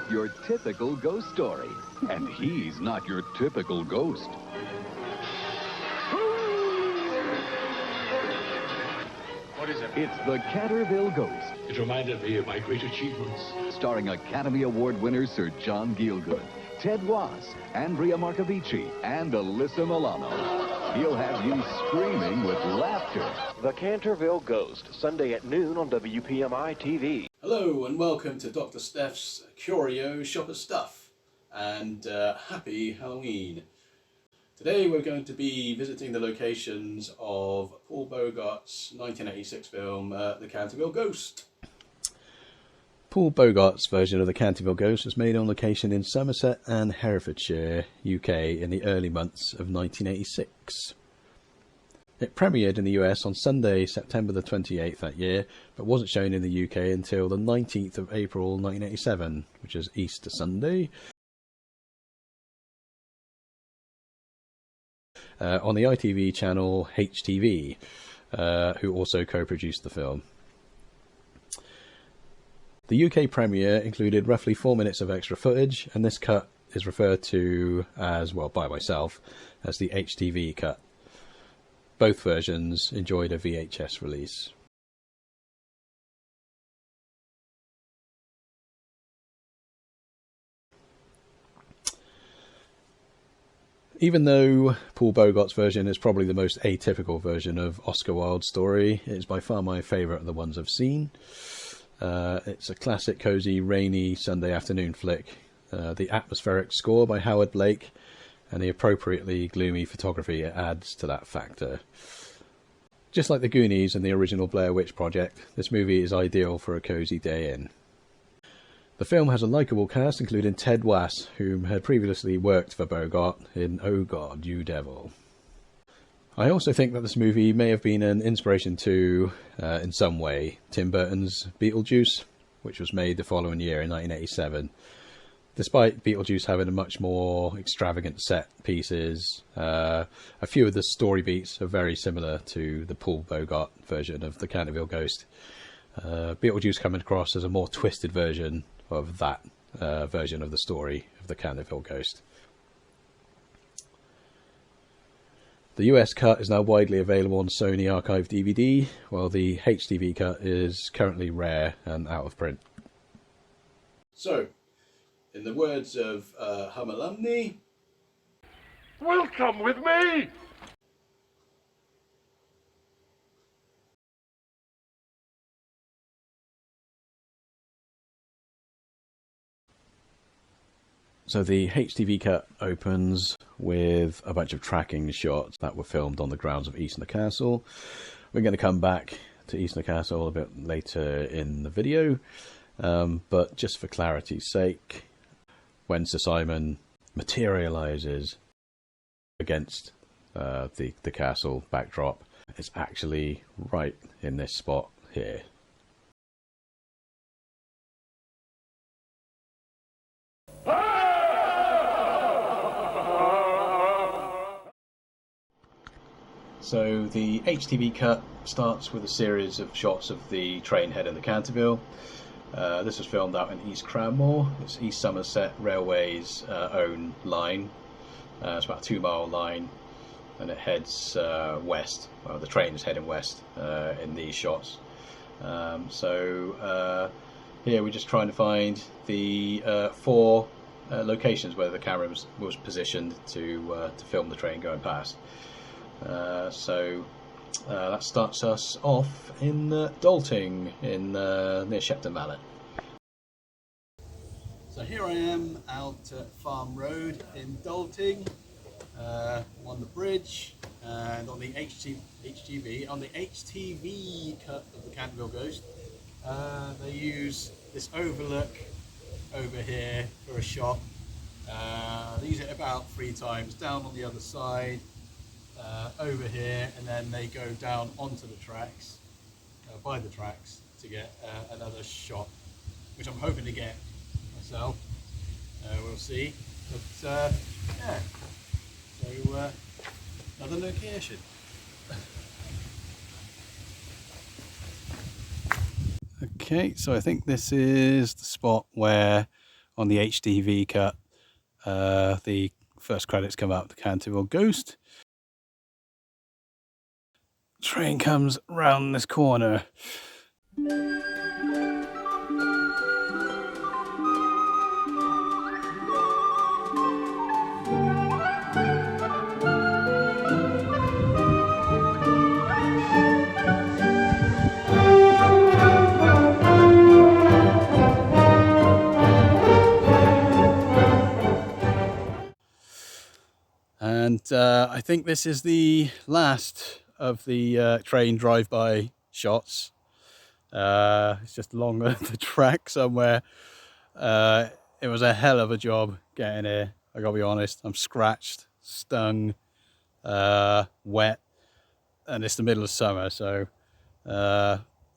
Your typical ghost story. And he's not your typical ghost. What is it? It's the Canterville Ghost. It reminded me of my great achievements. Starring Academy Award winner Sir John Gielgud, Ted Was, Andrea Marcovici, and Alyssa Milano. He'll have you screaming with laughter. The Canterville Ghost, Sunday at noon on WPMI TV. Hello and welcome to Dr. Steph's Curio Shop of Stuff, and happy Halloween. Today we're going to be visiting the locations of Paul Bogart's 1986 film, The Canterville Ghost. Paul Bogart's version of The Canterville Ghost was made on location in Somerset and Herefordshire, UK in the early months of 1986. It premiered in the US on Sunday, September the 28th that year, but wasn't shown in the UK until the 19th of April 1987, which is Easter Sunday. On the ITV channel HTV, who also co-produced the film. The UK premiere included roughly 4 minutes of extra footage, and this cut is referred to as, well, by myself, as the HTV cut. Both versions enjoyed a VHS release. Even though Paul Bogart's version is probably the most atypical version of Oscar Wilde's story, it is by far my favourite of the ones I've seen. It's a classic, cosy, rainy Sunday afternoon flick. The atmospheric score by Howard Blake and the appropriately gloomy photography adds to that factor. Just like the Goonies and the original Blair Witch Project, this movie is ideal for a cosy day in. The film has a likeable cast, including Ted Was, whom had previously worked for Bogart in Oh God, You Devil. I also think that this movie may have been an inspiration to, in some way, Tim Burton's Beetlejuice, which was made the following year in 1987. Despite Beetlejuice having a much more extravagant set pieces, a few of the story beats are very similar to the Paul Bogart version of The Canterville Ghost. Beetlejuice coming across as a more twisted version of that version of the story of The Canterville Ghost. The US cut is now widely available on Sony Archive DVD, while the HTV cut is currently rare and out of print. So, in the words of Hum alumni, Welcome with me! So the HTV cut opens with a bunch of tracking shots that were filmed on the grounds of Eastnor Castle. We're going to come back to Eastnor Castle a bit later in the video, but just for clarity's sake, when Sir Simon materialises against the castle backdrop, it's actually right in this spot here. So the HTV cut starts with a series of shots of the train heading to Canterville. This was filmed out in East Cranmore. It's East Somerset Railway's own line. It's about a 2-mile line, and it heads west. Well, the train is heading west in these shots. Here we're just trying to find the 4 locations where the camera was positioned to film the train going past. That starts us off in Dalting, near Shepton Mallet. So here I am out at Farm Road in Dalting, on the bridge, and on the HTV cut of the Canterville Ghost. They use this overlook over here for a shot. They use it about 3 times, down on the other side, over here, and then they go down onto the tracks, by the tracks, to get another shot, which I'm hoping to get myself. We'll see. But yeah, so another location. Okay, so I think this is the spot where on the HTV cut the first credits come up, the Canterville Ghost. Train comes round this corner. And I think this is the last of the train drive-by shots. It's just along the track somewhere. It was a hell of a job getting here, I gotta be honest. I'm scratched, stung, wet, and it's the middle of summer, so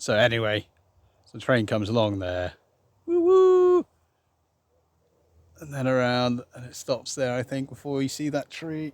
anyway, so the train comes along there. Woo woo! And then around, and it stops there, I think, before you see that tree.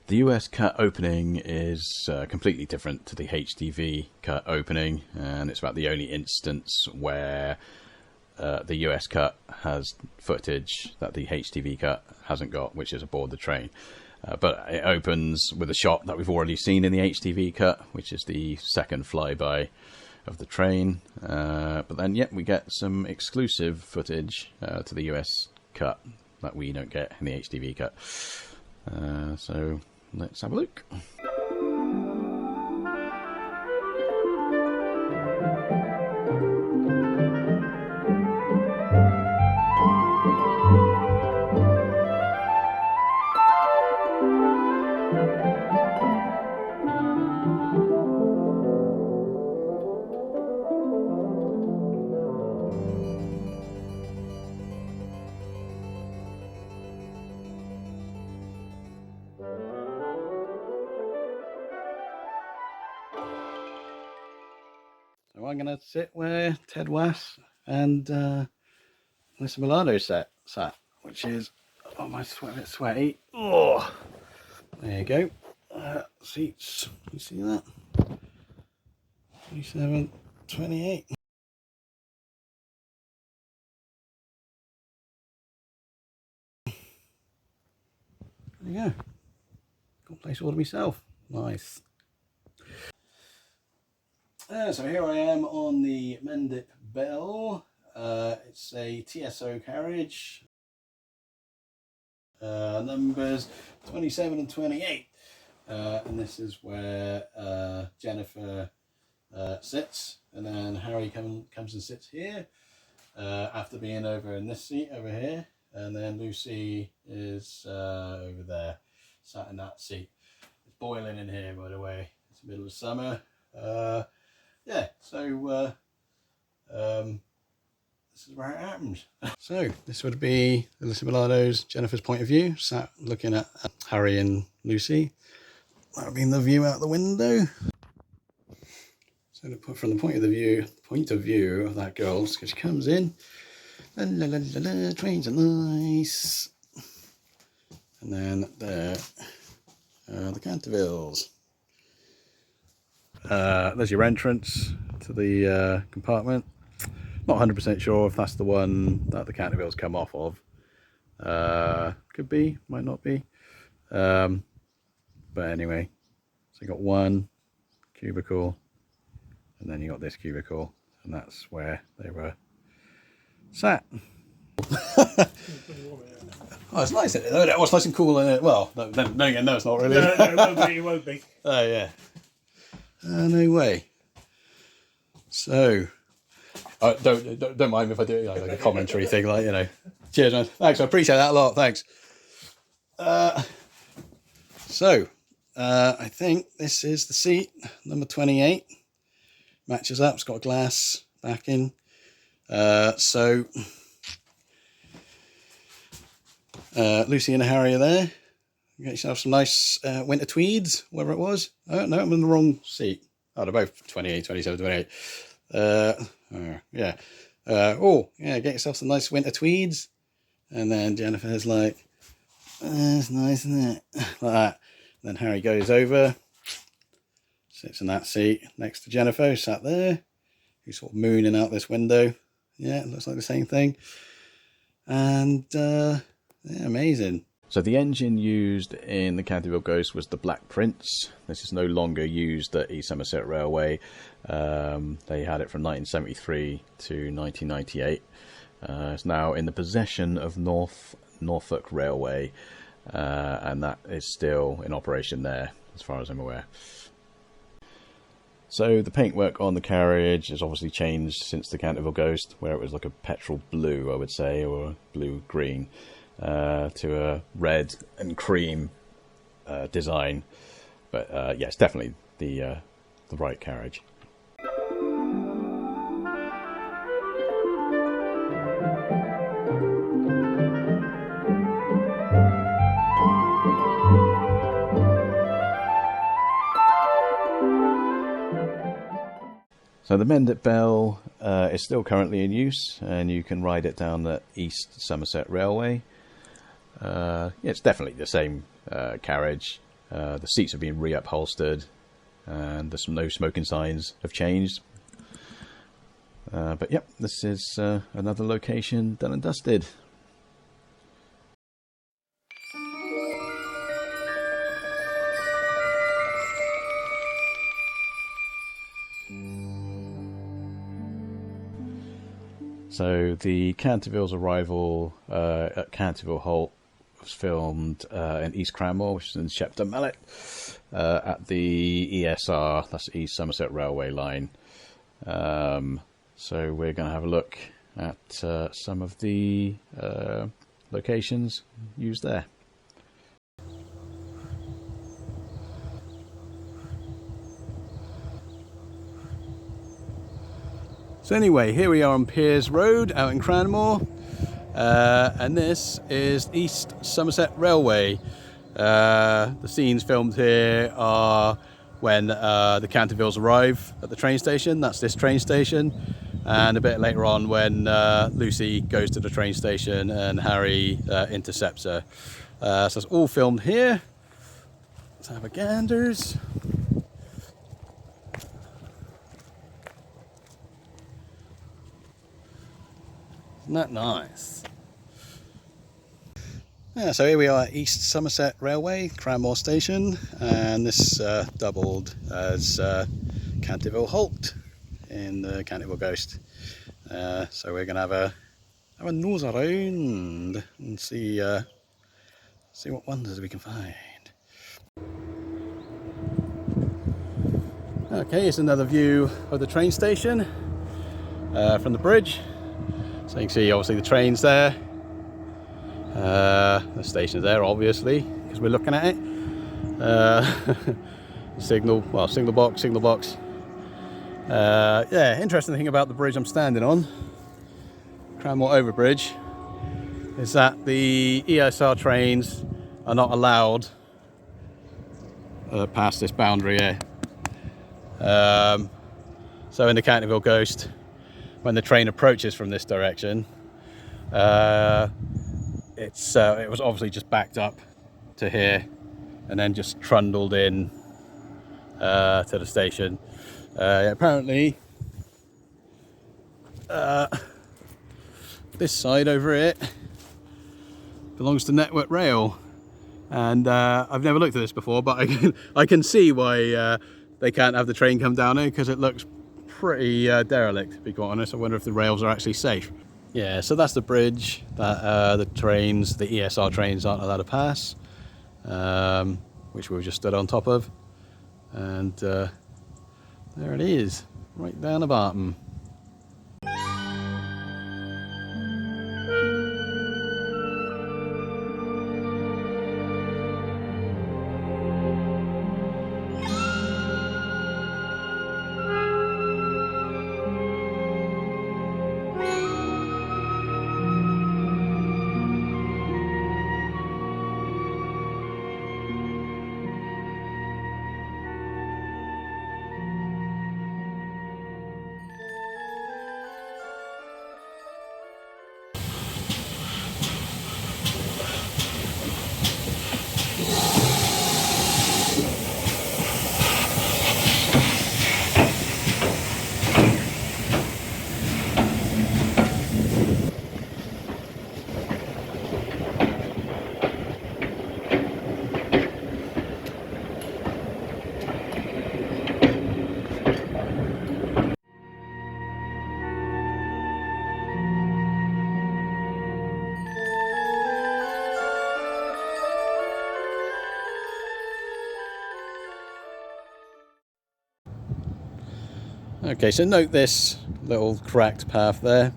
The US cut opening is completely different to the HTV cut opening, and it's about the only instance where the US cut has footage that the HTV cut hasn't got, which is aboard the train. But it opens with a shot that we've already seen in the HTV cut, which is the second flyby of the train. But then, we get some exclusive footage to the US cut that we don't get in the HTV cut. So let's have a look. So I'm going to sit where Ted Was and Melissa Milano sat, which is, oh, my sweat, a bit sweaty. Oh, there you go. Seats, you see that? 27, 28. There you go. Got a place all to myself. Nice. So here I am on the Mendip Bell. It's a TSO carriage. Numbers 27 and 28. And this is where Jennifer sits. And then Harry comes and sits here after being over in this seat over here. And then Lucy is over there, sat in that seat. It's boiling in here, by the way. It's the middle of summer. Yeah, so this is where it happens. So this would be Alyssa Milano's Jennifer's point of view, sat looking at Harry and Lucy. That would be the view out the window. So to put from the point of view of that girl, because she comes in, la la la la la, trains are nice, and then there, the Cantervilles. There's your entrance to the compartment. Not 100% sure if that's the one that the Cantervilles come off of. Could be, might not be. But anyway, so you got one cubicle, and then you got this cubicle, and that's where they were sat. Oh, it's nice, isn't it? It's nice and cool in it. Well, then again, no, it's not really. No, it won't be. Oh yeah. No way. So, don't mind if I do like a commentary thing, like, you know. Cheers, man. Thanks, I appreciate that a lot. Thanks. So, I think this is the seat, number 28. Matches up. It's got a glass backing. So, Lucy and Harry are there. Get yourself some nice winter tweeds, whatever it was. Oh, no, I'm in the wrong seat. Oh, they're both 28, 27, 28. Yeah. Oh, yeah, get yourself some nice winter tweeds. And then Jennifer's like, it's nice, isn't it? Like that. And then Harry goes over, sits in that seat next to Jennifer, who sat there, who's sort of mooning out this window. Yeah, it looks like the same thing. And, yeah, amazing. So the engine used in the Canterville Ghost was the Black Prince. This is no longer used at East Somerset Railway. They had it from 1973 to 1998. It's now in the possession of Norfolk Railway, and that is still in operation there, as far as I'm aware. So the paintwork on the carriage has obviously changed since the Canterville Ghost, where it was like a petrol blue, I would say, or blue-green. To a red and cream design, but yeah, it's definitely the right carriage. So the Mendip Bell is still currently in use, and you can ride it down the East Somerset Railway. Yeah, it's definitely the same carriage. The seats have been reupholstered, and there's no smoking signs have changed. But yep, this is another location done and dusted. So the Canterville's arrival at Canterville Halt was filmed in East Cranmore, which is in Shepton Mallet, at the ESR, that's the East Somerset Railway line. So we're going to have a look at some of the locations used there. So anyway, here we are on Piers Road out in Cranmore, and this is East Somerset Railway. The scenes filmed here are when the Cantervilles arrive at the train station. That's this train station. And a bit later on when Lucy goes to the train station and Harry intercepts her. So it's all filmed here. Let's have a ganders. Isn't that nice? Yeah, so here we are at East Somerset Railway, Cranmore Station, and this doubled as Canterville Halt in the Canterville Ghost. So we're going to have a nose around and see what wonders we can find. Okay, here's another view of the train station from the bridge. So you can see obviously the train's there. The station's there obviously because we're looking at it. Signal box. Yeah, interesting thing about the bridge I'm standing on, Cranmore Overbridge, is that the ESR trains are not allowed past this boundary here. So in the Canterville Ghost, when the train approaches from this direction, it was obviously just backed up to here and then just trundled in to the station. Apparently this side over here belongs to Network Rail, and I've never looked at this before, but I can see why they can't have the train come down here, because it looks pretty derelict, to be quite honest. I wonder if the rails are actually safe. Yeah, so that's the bridge that the ESR trains aren't allowed to pass, which we've just stood on top of, and there it is, right down the bottom. Okay, so note this little cracked path there.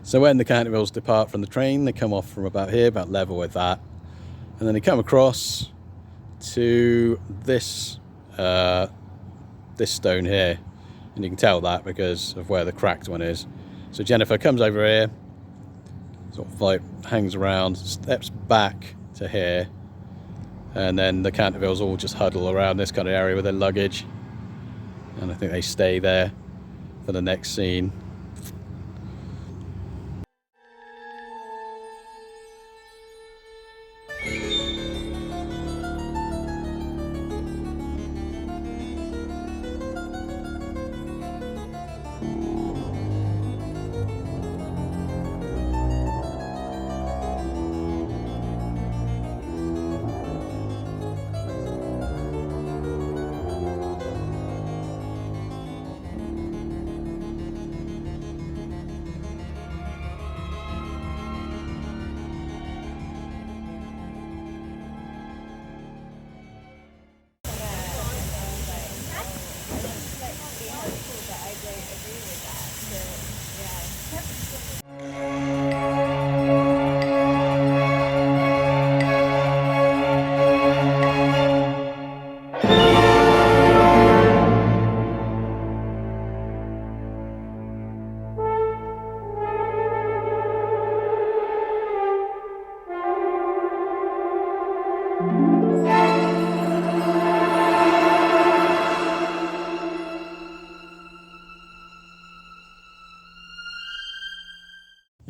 So when the Cantervilles depart from the train, they come off from about here, about level with that, and then they come across to this this stone here, and you can tell that because of where the cracked one is. So Jennifer comes over here, sort of like hangs around, steps back to here, and then the Cantervilles all just huddle around this kind of area with their luggage. And I think they stay there for the next scene.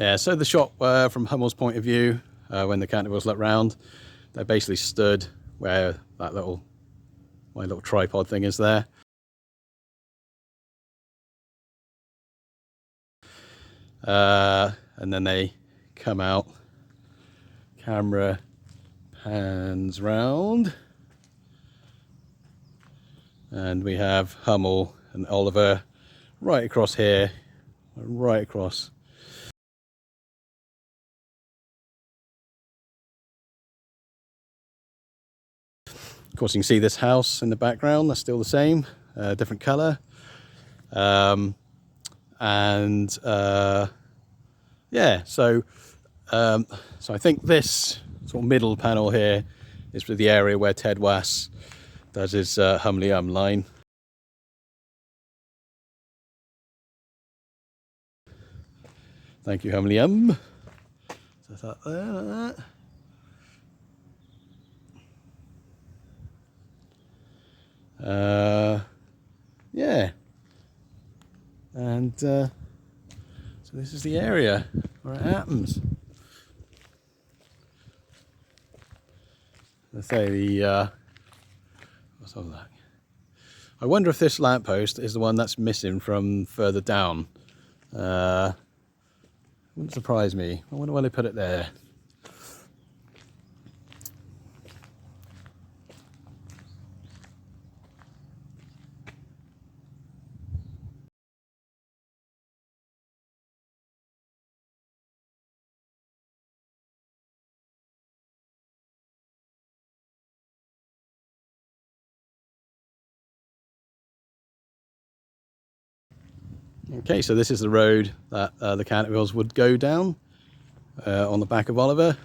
Yeah, so the shot from Hummel's point of view, when the Cantervilles look round, they basically stood where that my little tripod thing is there. And then they come out, camera pans round, and we have Hummel and Oliver right across here, right across. Of course, you can see this house in the background, that's still the same, different colour. Yeah, so I think this sort of middle panel here is for the area where Ted Wass does his Humly line. Thank you, Humly. So that there, like that. Yeah, and so this is the area where it happens. I say what's all that? I wonder if this lamppost is the one that's missing from further down. Wouldn't surprise me. I wonder why they put it there. Okay, so this is the road that the Cantervilles would go down on the back of Oliver.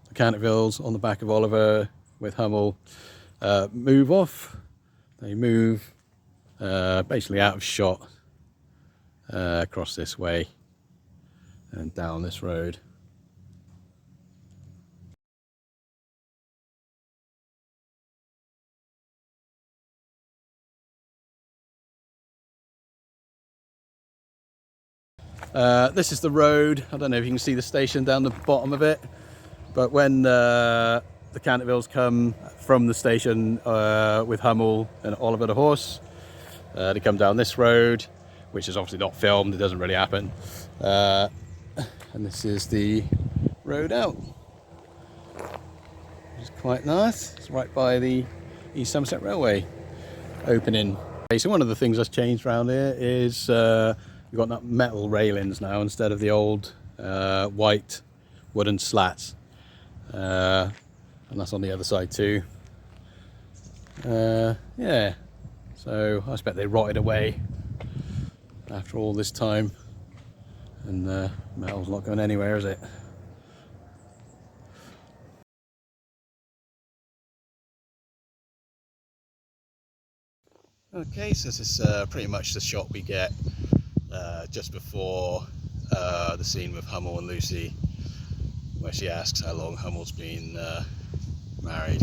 The Cantervilles on the back of Oliver with Hummel move off. They move basically out of shot across this way and down this road. This is the road. I don't know if you can see the station down the bottom of it, but when the Cantervilles come from the station with Hummel and Oliver the horse, they come down this road, which is obviously not filmed, it doesn't really happen, and this is the road out, which is quite nice. It's right by the East Somerset Railway opening. Okay, so one of the things that's changed around here is you've got that metal railings now instead of the old white wooden slats, and that's on the other side too. Yeah, so I expect they rotted away after all this time, and metal's not going anywhere, is it? Okay, so this is pretty much the shot we get just before the scene with Hummel and Lucy, where she asks how long Hummel's been married.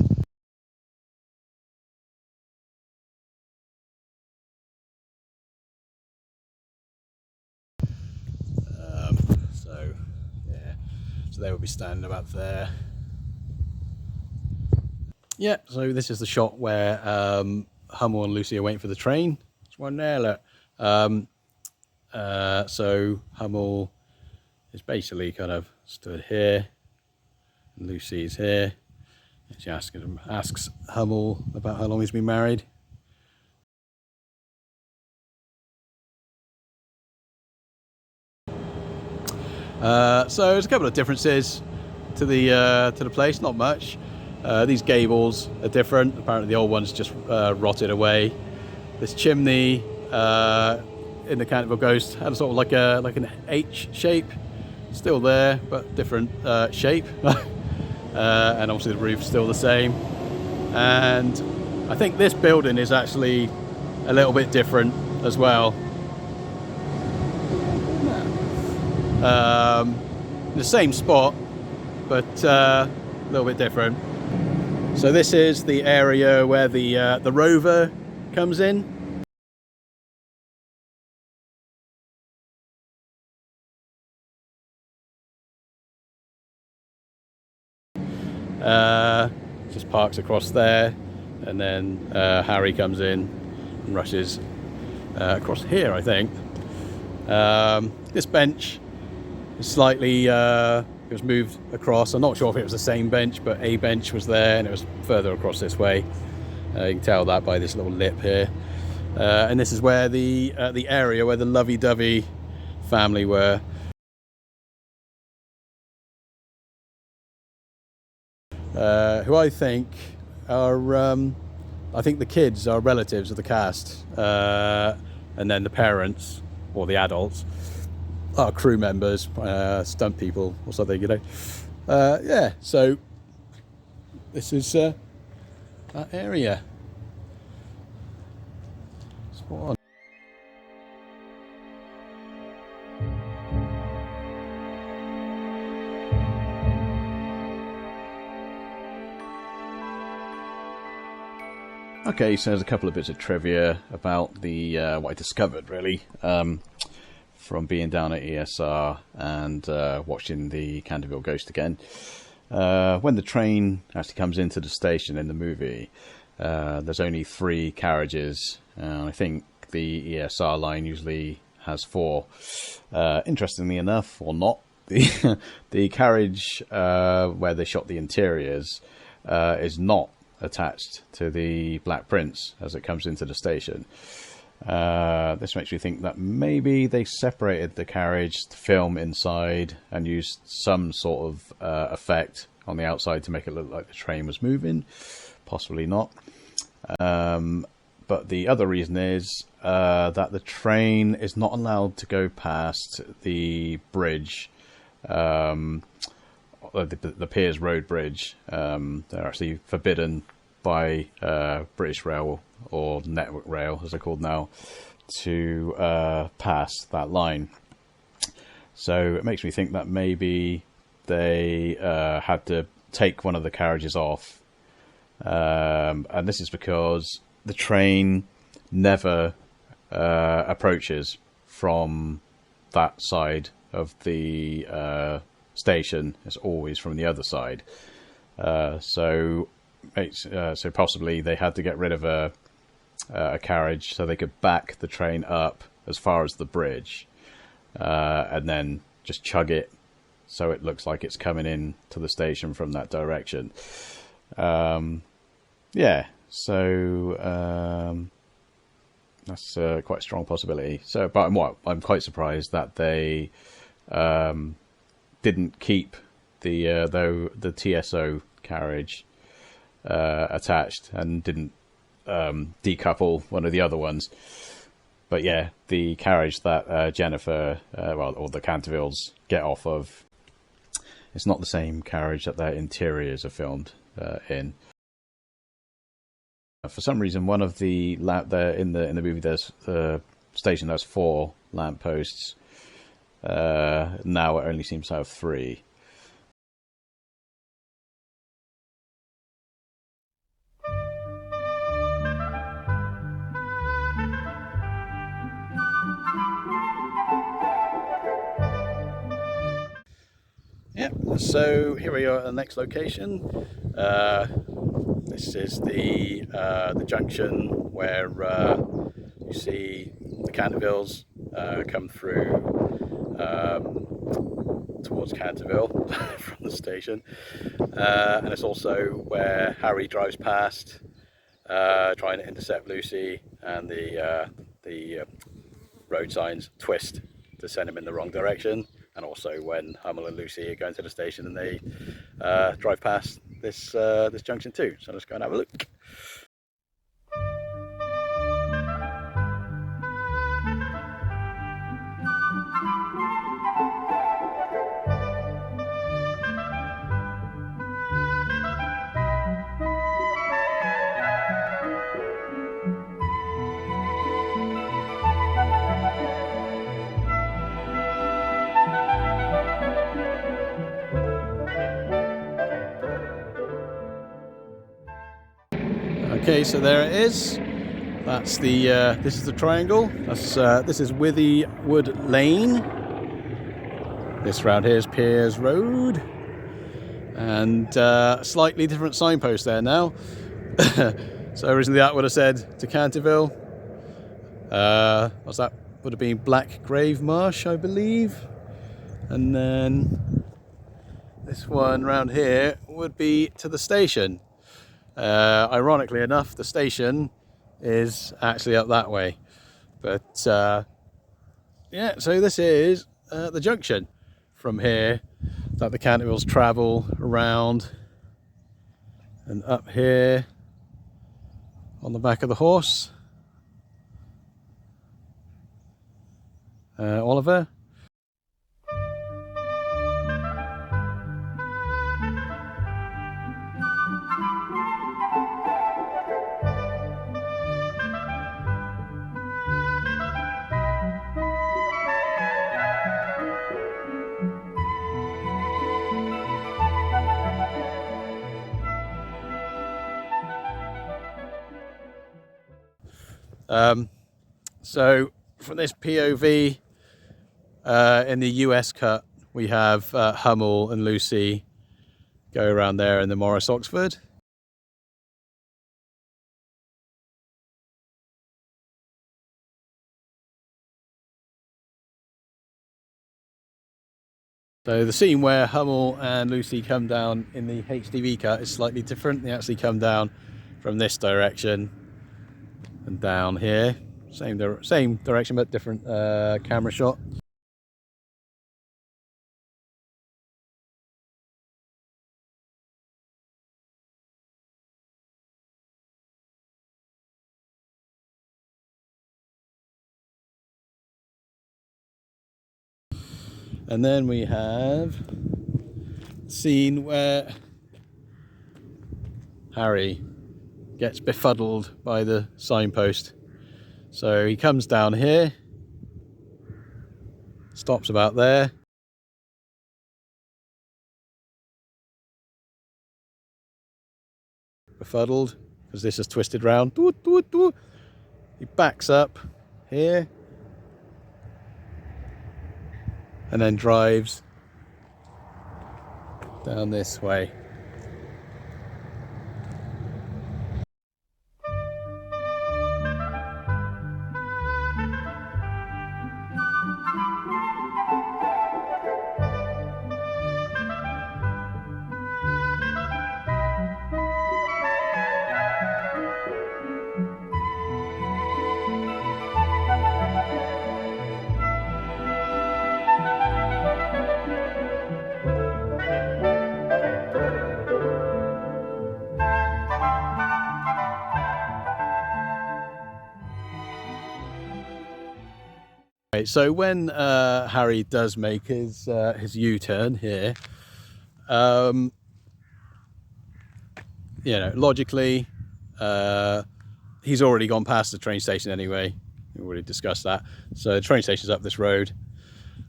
So yeah, so they will be standing about there. Yeah, so this is the shot where Hummel and Lucy are waiting for the train. There's one there, look. So Hummel is basically kind of stood here, and Lucy is here, and she asks Hummel about how long he's been married. So there's a couple of differences to the place, not much. These gables are different. Apparently the old one's just rotted away. This chimney in the Canterville Ghost had a sort of like an H shape, still there but different shape. And obviously the roof's still the same, and I think this building is actually a little bit different as well. The same spot, but a little bit different. So this is the area where the rover comes in. Just parks across there, and then Harry comes in and rushes across here, I think. This bench is slightly, it was moved across. I'm not sure if it was the same bench, but a bench was there and it was further across this way. You can tell that by this little lip here. And this is where the area where the lovey-dovey family were. Who I think are, I think the kids are relatives of the cast, and then the parents, or the adults, are crew members, stunt people or something, you know. Yeah, so this is that area. Spot on. Okay, so there's a couple of bits of trivia about the what I discovered, really, from being down at ESR and watching the Canterville Ghost again. When the train actually comes into the station in the movie, there's only 3 carriages. I think the ESR line usually has 4. Interestingly enough, or not, the carriage where they shot the interiors is not attached to the Black Prince as it comes into the station. This makes me think that maybe they separated the carriage to film inside and used some sort of effect on the outside to make it look like the train was moving. Possibly not. But the other reason is that the train is not allowed to go past the bridge, the Piers Road Bridge. They're actually forbidden by British Rail, or Network Rail as they're called now, to pass that line. So it makes me think that maybe they had to take one of the carriages off, and this is because the train never approaches from that side of the station. It's always from the other side. So possibly they had to get rid of a carriage so they could back the train up as far as the bridge, and then just chug it so it looks like it's coming in to the station from that direction. Yeah, so that's quite a strong possibility. So, but I'm quite surprised that they didn't keep the TSO carriage attached and didn't decouple one of the other ones. But yeah, the carriage that Jennifer, or the Cantervilles get off of, it's not the same carriage that their interiors are filmed in. For some reason, one of the in the movie, there's the station has 4 lampposts. Now it only seems to have 3. Yep, so here we are at the next location. This is the junction where you see the Cantervilles come through towards Canterville from the station, and it's also where Harry drives past trying to intercept Lucy, and the road signs twist to send him in the wrong direction. And also when Hummel and Lucy are going to the station and they drive past this junction too. So let's go and have a look. Okay, so there it is. That's the this is the triangle. This is Withywood Lane. This round here is Piers Road. And slightly different signpost there now. So originally that would have said to Canterville. What's that? Would have been Black Grave Marsh, I believe. And then this one round here would be to the station. Ironically enough, the station is actually up that way. But yeah, so this is the junction from here that the Cantervilles travel around and up here on the back of the horse. Oliver. So from this POV in the US cut, we have Hummel and Lucy go around there in the Morris Oxford. So the scene where Hummel and Lucy come down in the HTV cut is slightly different. They actually come down from this direction and down here. Same direction but different camera shot. And then we have a scene where Harry gets befuddled by the signpost. So he comes down here, stops about there. Befuddled, because this is twisted round. He backs up here and then drives down this way. So when Harry does make his U-turn here, you know, logically, he's already gone past the train station anyway. We already discussed that. So the train station's up this road,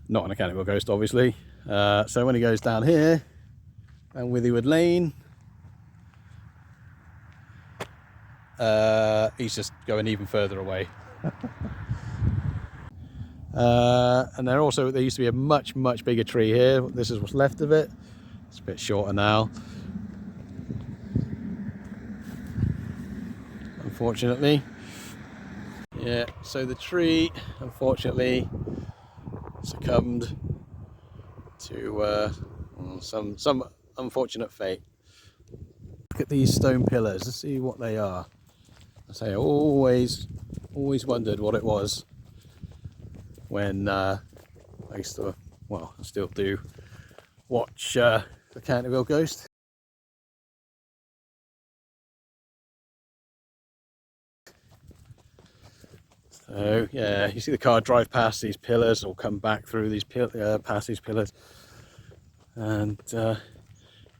not on a Canterville Ghost, obviously. So when he goes down here and Withywood Lane, he's just going even further away. And there used to be a much bigger tree here. This is what's left of it. It's a bit shorter now, unfortunately. Yeah, so the tree unfortunately succumbed to some unfortunate fate. Look at these stone pillars. Let's see what they are. I say I always wondered what it was when I used to, well, I still do watch the Canterville Ghost. So yeah, you see the car drive past these pillars or come back through these past these pillars, and it's a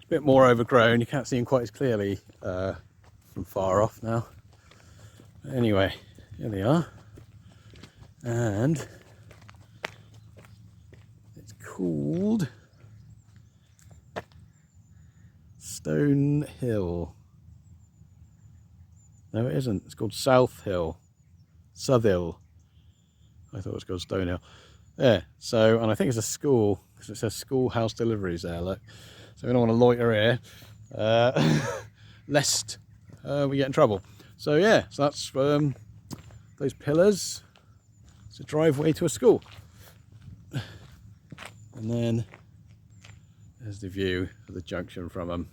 bit more overgrown. You can't see them quite as clearly from far off now. Anyway, here they are, and called Stone Hill. No, it isn't. It's called South Hill. Southill. I thought it was called Stone Hill. Yeah, so, and I think it's a school, because it says schoolhouse deliveries there, look. So we don't want to loiter here, lest we get in trouble. So yeah, so that's those pillars. It's a driveway to a school. And then there's the view of the junction from them.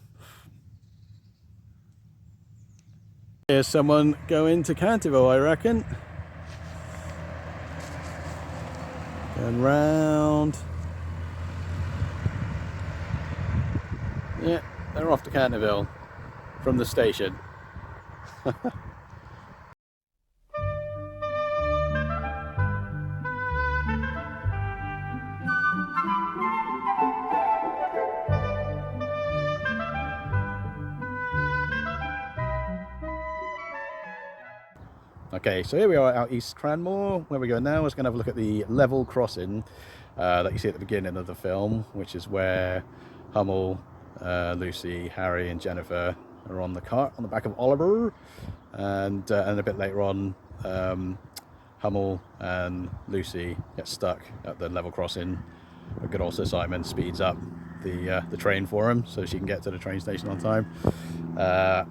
Here's someone going to Canterville, I reckon. Going round. Yeah, they're off to Canterville from the station. Okay, so here we are out East Cranmore. Where we're going now is going to have a look at the level crossing that you see at the beginning of the film, which is where Hummel, Lucy, Harry and Jennifer are on the cart on the back of Oliver, and a bit later on Hummel and Lucy get stuck at the level crossing. But good old Sir Simon speeds up the train for him so she can get to the train station on time,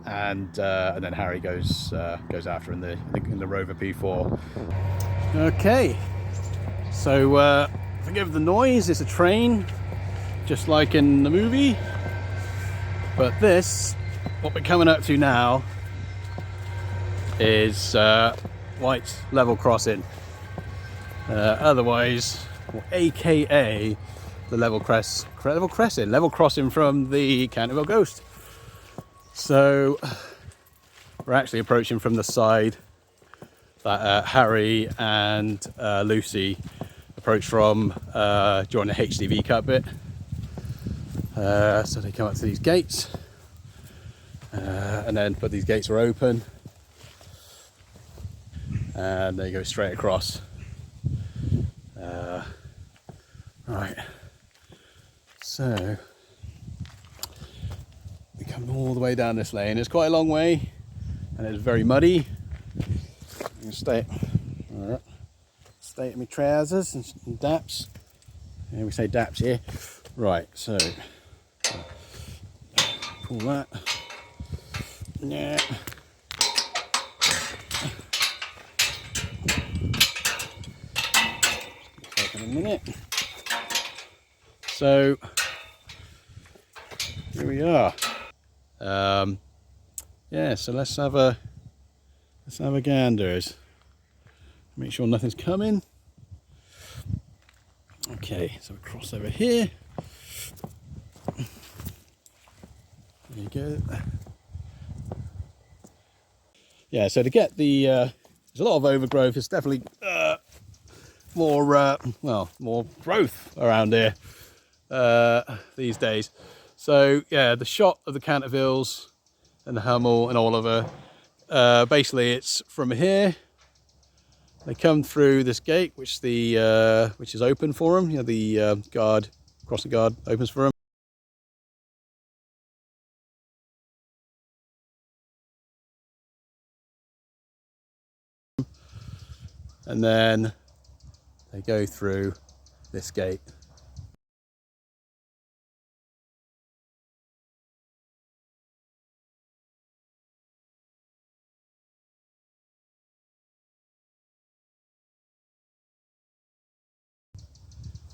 and then Harry goes after in the Rover P4. Okay, so forgive the noise, it's a train just like in the movie, but what we're coming up to now is White's level crossing, otherwise, or AKA the level crossing from the Canterville Ghost. So we're actually approaching from the side that Harry and Lucy approach from during the HTV Cut bit. So they come up to these gates, but these gates are open, and they go straight across. Right. So we come all the way down this lane. It's quite a long way, and it's very muddy. I'm gonna stay in my trousers and daps. Yeah, we say daps here. Right. So pull that. Yeah. Take a minute. So here we are. Yeah, so let's have a ganders. Make sure nothing's coming. Okay, so we cross over here. There you go. Yeah, so to get there's a lot of overgrowth. It's definitely more growth around here these days. So yeah, the shot of the Cantervilles and the Hummel and Oliver, basically it's from here. They come through this gate, which is open for them. You know, the crossing guard opens for them. And then they go through this gate.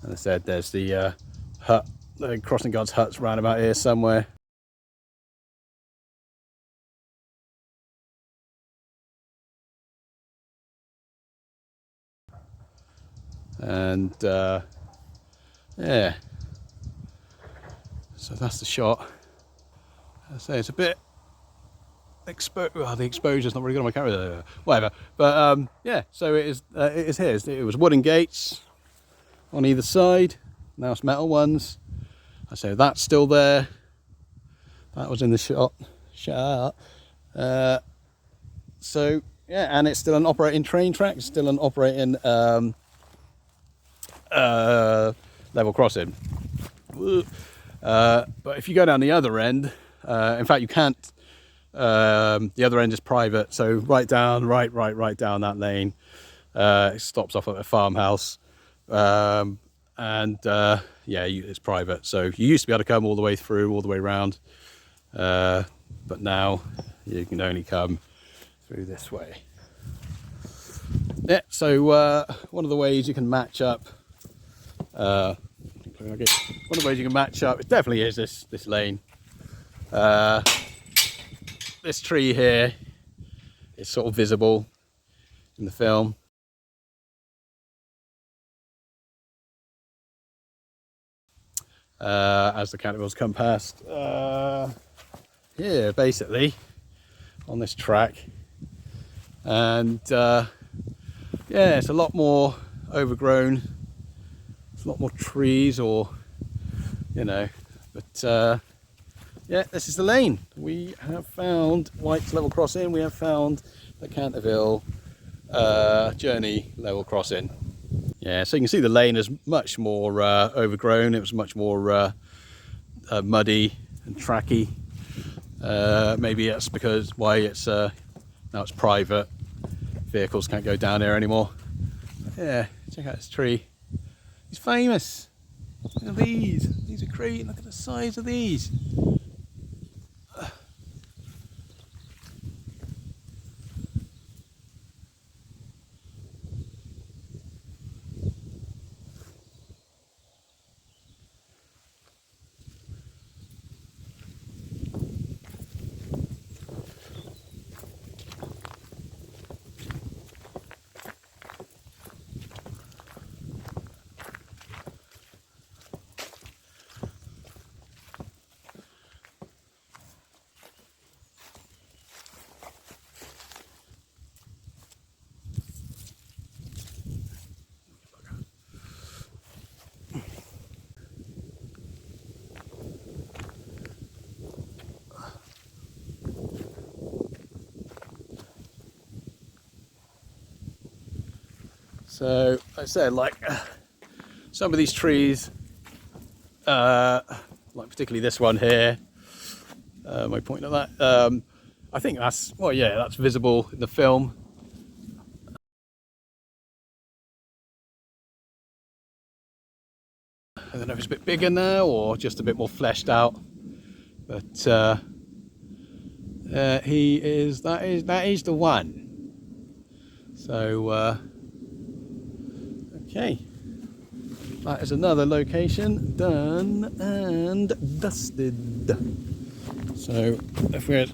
And I said there's the hut, the crossing guard's hut's round about here somewhere. And yeah, so that's the shot. I say it's a bit exposed. Well, the exposure's not really good on my camera, whatever. But yeah, so it is here. It was wooden gates on either side. Now it's metal ones. I say that's still there. That was in the shot. So yeah, and it's still an operating train track. It's still an operating level crossing. But if you go down the other end, in fact you can't. The other end is private, so right down that lane. It stops off at a farmhouse, and and yeah, it's private. So you used to be able to come all the way through, all the way around, but now you can only come through this way. Yeah, so one of the ways you can match up, one of the ways you can match up, it definitely is this lane. This tree here is sort of visible in the film. As the Cantervilles come past here, basically, on this track. And yeah, it's a lot more overgrown. It's a lot more trees, or, you know, but yeah, this is the lane. We have found White's level crossing. We have found the Canterville Journey level crossing. Yeah, so you can see the lane is much more overgrown. It was much more muddy and tracky. Maybe that's because why it's now it's private. Vehicles can't go down there anymore. Yeah, check out this tree. He's famous. Look at these. These are great. Look at the size of these. So, like I said, like some of these trees, like particularly this one here, my point of that, I think that's, well, yeah, that's visible in the film. I don't know if it's a bit bigger now or just a bit more fleshed out, but he is, that is the one. So, okay, that is another location done and dusted. So if we're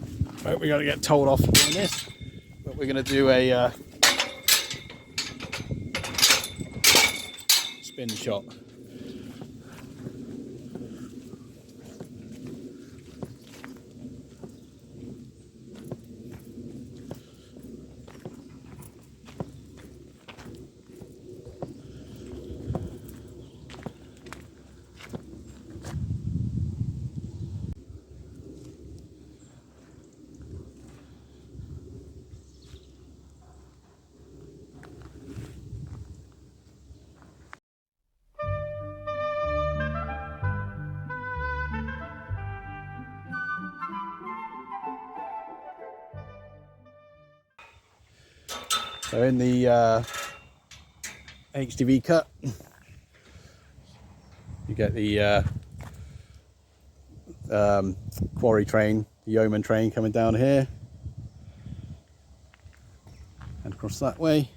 going to get told off for doing this, but we're going to do a spin shot. So in the HTV Cut, you get the quarry train, the yeoman train coming down here and across that way.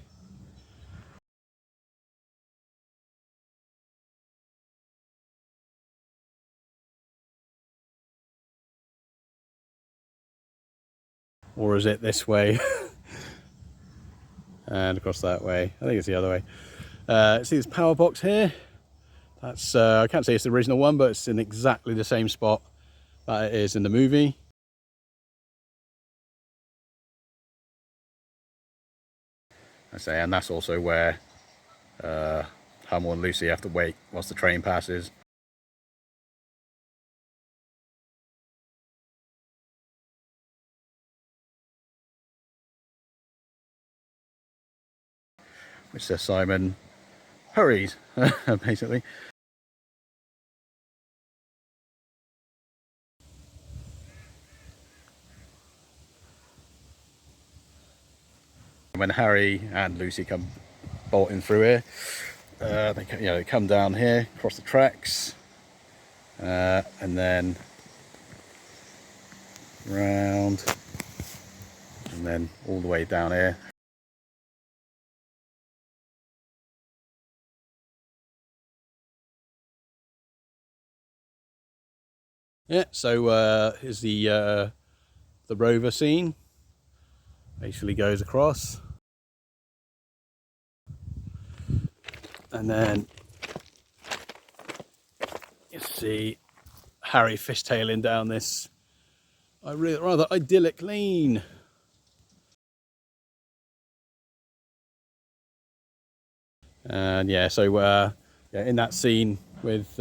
Or is it this way? And across that way. I think it's the other way. See this power box here? That's I can't say it's the original one, but it's in exactly the same spot that it is in the movie. I say, and that's also where Hummel and Lucy have to wait whilst the train passes. Which says Simon hurries, basically. When Harry and Lucy come bolting through here, they come down here, across the tracks, and then round, and then all the way down here. Yeah, so here's the rover scene. Basically goes across, and then you see Harry fishtailing down this rather idyllic lane. And yeah, so yeah, in that scene with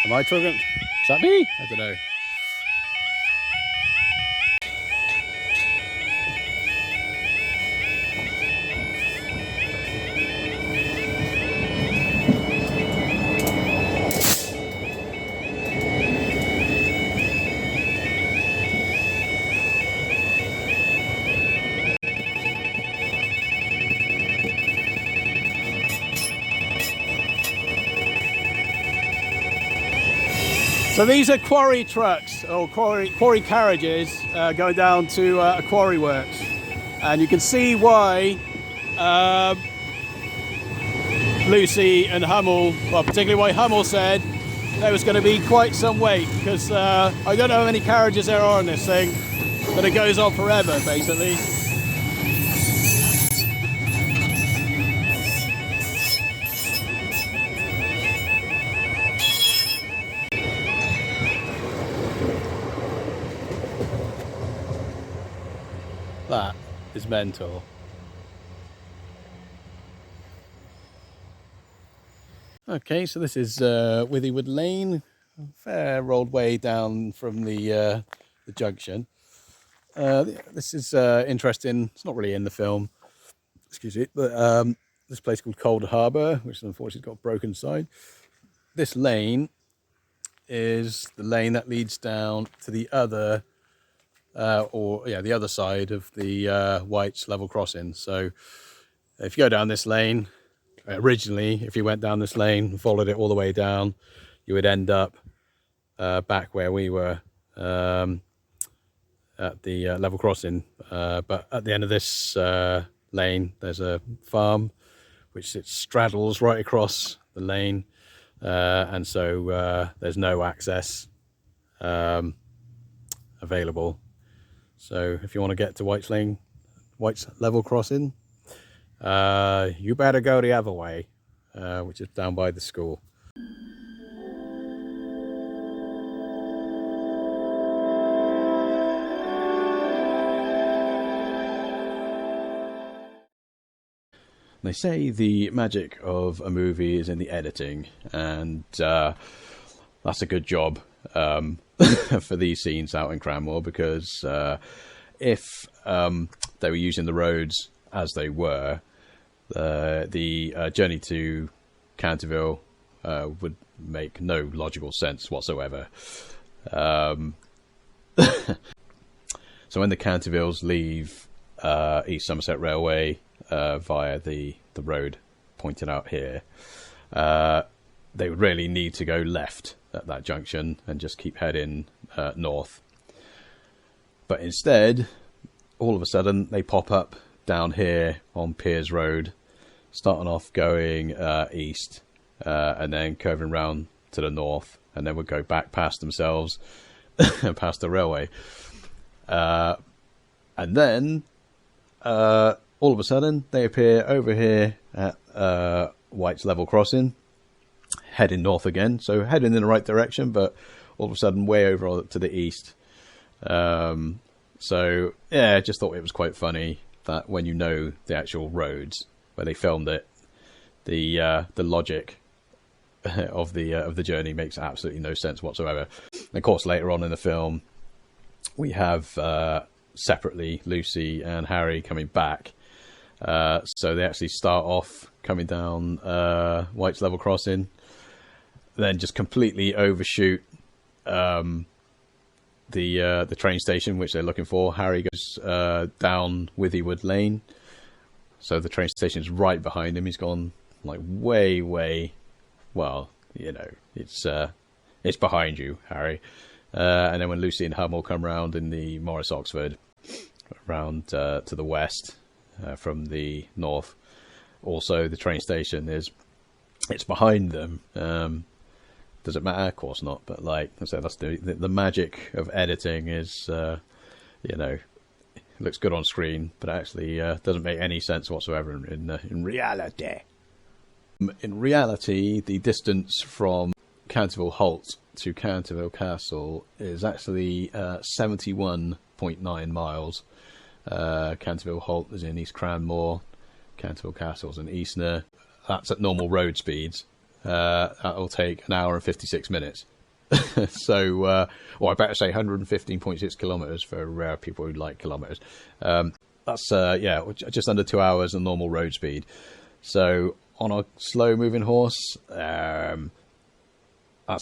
am I talking? Is that me? I don't know. So these are quarry trucks, or quarry carriages going down to a quarry works. And you can see why Lucy and Hummel, well particularly why Hummel said there was going to be quite some wait, because I don't know how many carriages there are on this thing, but it goes on forever basically. That is mental. Okay, so this is Withywood Lane, a fair old way down from the junction. This is interesting. It's not really in the film, excuse me, but this place called Cold Harbour, which unfortunately got a broken side. This lane is the lane that leads down to the other the other side of the White's level crossing. So if you go down this lane, originally, if you went down this lane and followed it all the way down, you would end up back where we were at the level crossing. But at the end of this lane, there's a farm which it straddles right across the lane, and so there's no access available. So if you want to get to White's level crossing, you better go the other way, which is down by the school. They say the magic of a movie is in the editing, and that's a good job for these scenes out in Cranmore, because if they were using the roads as they were, the journey to Canterville would make no logical sense whatsoever. So when the Cantervilles leave East Somerset Railway via the road pointed out here, they would really need to go left at that junction and just keep heading north. But instead, all of a sudden, they pop up down here on Piers Road, starting off going east, and then curving round to the north, and then would go back past themselves and past the railway. And then, all of a sudden, they appear over here at White's Level Crossing, heading north again, so heading in the right direction, but all of a sudden way over to the east. So yeah, I just thought it was quite funny that when you know the actual roads where they filmed it, the logic of the journey makes absolutely no sense whatsoever. And of course, later on in the film, we have separately Lucy and Harry coming back. So they actually start off coming down White's Level Crossing, then just completely overshoot the train station which they're looking for. Harry goes down Withywood Lane, so the train station is right behind him. He's gone like way, well, you know, it's behind you, Harry. And then when Lucy and Hummel come round in the Morris Oxford, round to the west from the north, also the train station it's behind them. Does it matter? Of course not. But like I said, that's the magic of editing is, you know, it looks good on screen, but actually doesn't make any sense whatsoever in reality. In reality, the distance from Canterville Holt to Canterville Castle is actually 71.9 miles. Canterville Holt is in East Cranmore. Canterville Castle is in Eastner. That's at normal road speeds. That'll take an hour and 56 minutes. So, or I better say 115.6 kilometres for people who like kilometres. That's, yeah, just under 2 hours of normal road speed. So, on a slow-moving horse, that's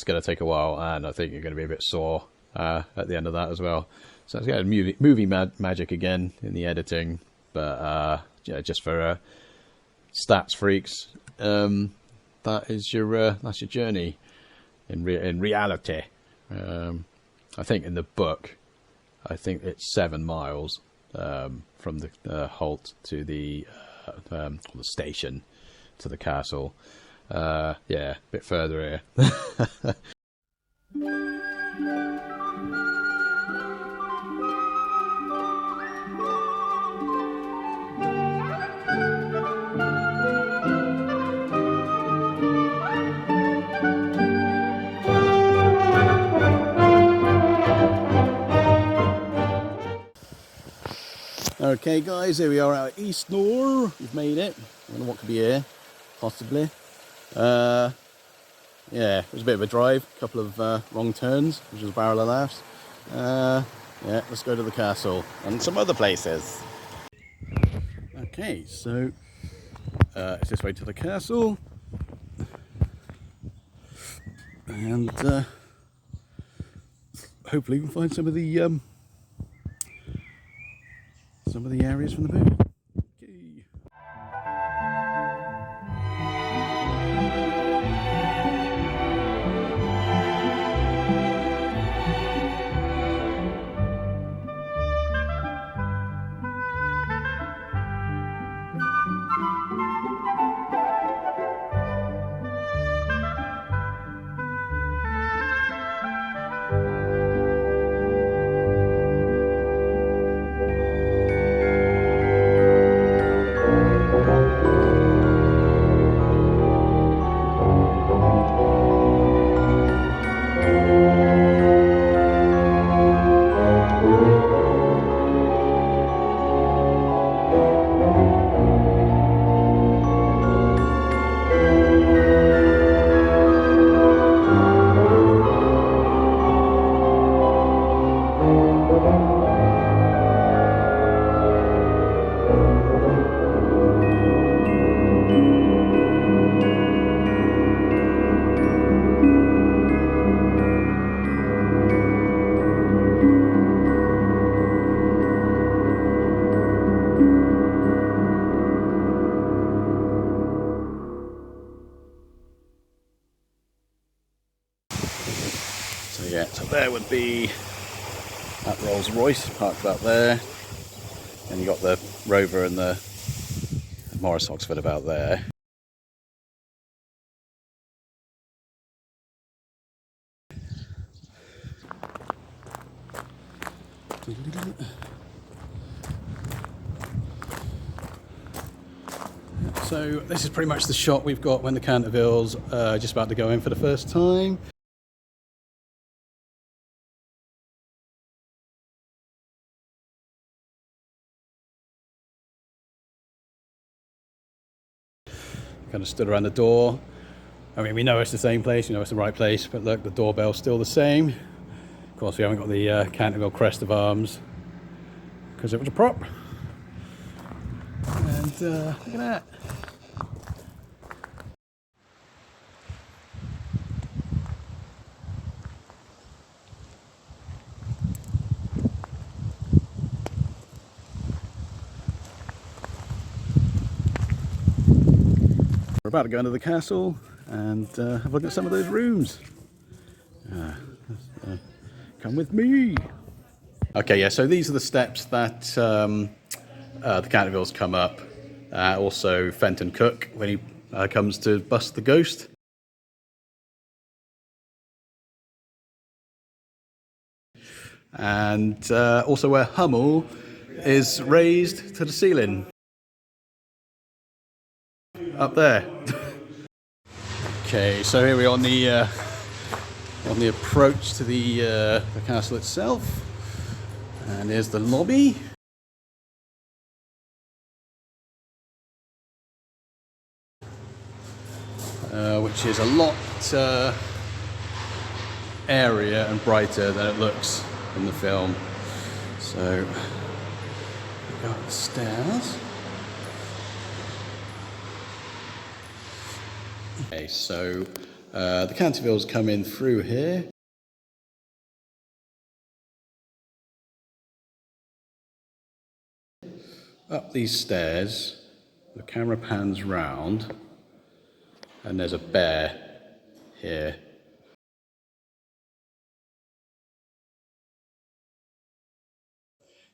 going to take a while, and I think you're going to be a bit sore at the end of that as well. So, it's got movie magic again in the editing, but yeah, just for stats freaks, that's your journey in reality. I think in the book, I think it's 7 miles from the Holt to the station to the castle. Yeah, a bit further here. Okay guys, here we are out at Eastnor. We've made it. I don't know what could be here, possibly. Yeah, it was a bit of a drive, a couple of wrong turns, which was a barrel of laughs. Yeah, let's go to the castle and some other places. Okay, so it's this way to the castle. And hopefully we can find some of the areas from the movie. Okay. So yeah, so there would be that Rolls Royce parked about there, and you got the Rover and the Morris Oxford about there. So this is pretty much the shot we've got when the Cantervilles just about to go in for the first time. Kind of stood around the door. I mean, we know it's the same place, we know it's the right place, but look, the doorbell's still the same. Of course, we haven't got the Canterville crest of arms because it was a prop. And look at that. about to go into the castle and have a look at some of those rooms. Come with me. Okay, yeah, so these are the steps that the Cantervilles come up. Also Fenton Cook when he comes to bust the ghost. And also where Hummel is raised to the ceiling. Up there. Okay, so here we are on the approach to the castle itself. And here's the lobby. Which is a lot airier and brighter than it looks in the film. So, we go up the stairs. Okay, so the Cantervilles come in through here. Up these stairs, the camera pans round, and there's a bear here.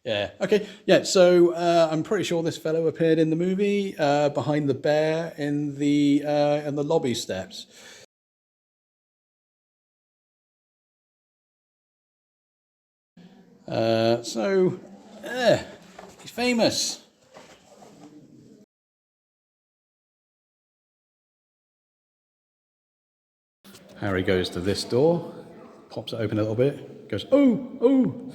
Yeah, okay, yeah, so I'm pretty sure this fellow appeared in the movie behind the bear in the lobby steps. He's famous. Harry goes to this door, pops it open a little bit, goes, oh,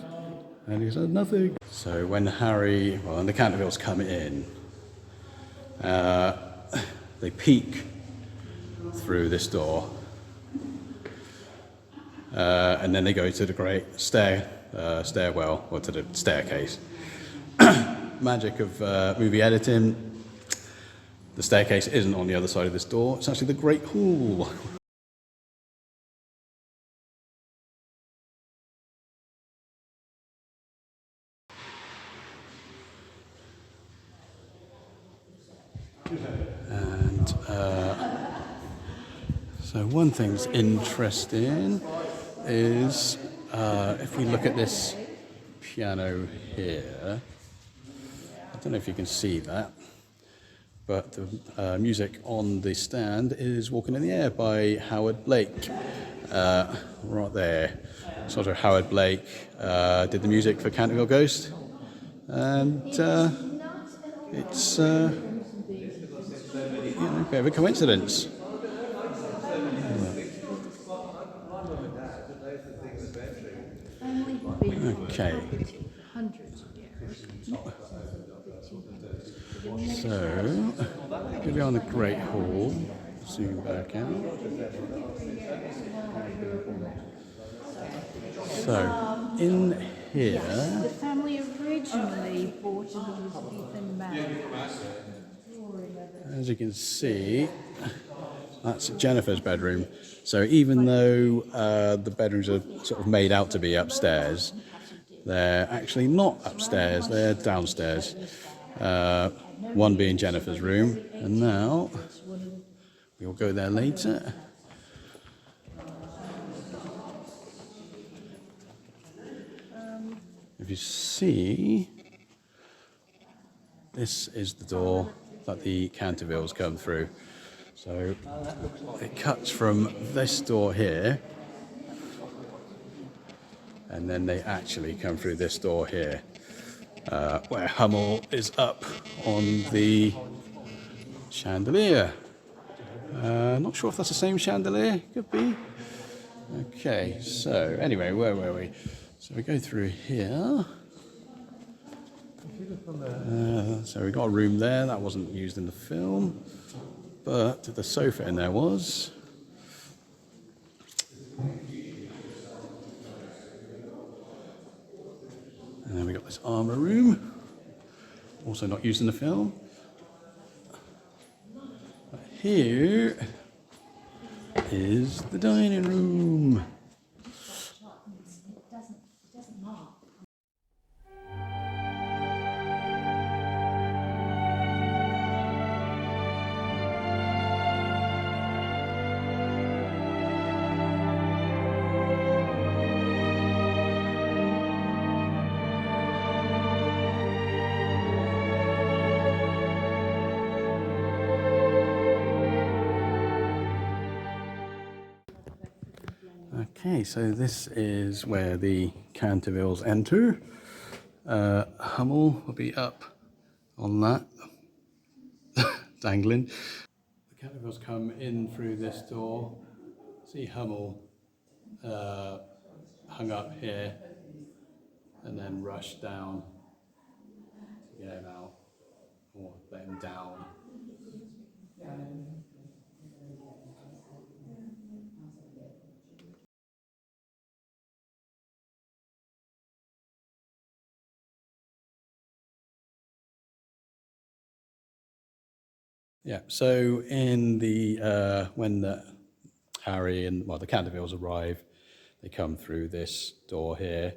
and he says nothing. So when the Cantervilles come in, they peek through this door, and then they go to the great stairwell, or to the staircase. Magic of movie editing, the staircase isn't on the other side of this door, it's actually the Great Hall. And so one thing's interesting is if we look at this piano here, I don't know if you can see that, but the music on the stand is Walking in the Air by Howard Blake, right there. Sort of Howard Blake did the music for Canterville Ghost, and it's a bit of a coincidence. Okay. So, here we are in the Great Hall. Zoom back out. So, in here, the family originally bought an Elizabethan manor. as you can see, that's Jennifer's bedroom. So even though the bedrooms are sort of made out to be upstairs, they're actually not upstairs, they're downstairs. One being Jennifer's room, and now we'll go there later. If you see, this is the door that the Cantervilles come through. So it cuts from this door here, and then they actually come through this door here, where Hummel is up on the chandelier. Not sure if that's the same chandelier, could be. Okay, so anyway, where were we? So we go through here. So we got a room there that wasn't used in the film, but the sofa in there was. And then we got this armour room, also not used in the film. But here is the dining room. Okay, so this is where the Cantervilles enter. Hummel will be up on that, dangling. The Cantervilles come in through this door. See Hummel hung up here and then rush down to get him out or let him down. Yeah, so in the when Harry and the Cantervilles arrive, they come through this door here,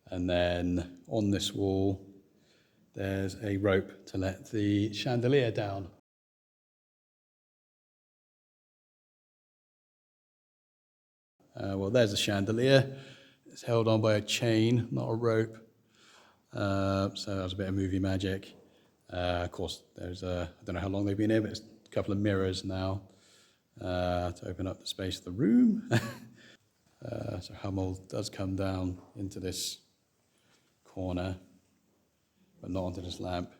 and then on this wall there's a rope to let the chandelier down. Well, there's a chandelier. It's held on by a chain, not a rope. So that was a bit of movie magic. Of course, there's I don't know how long they've been here, but it's a couple of mirrors now to open up the space of the room. So Hummel does come down into this corner, but not onto this lamp.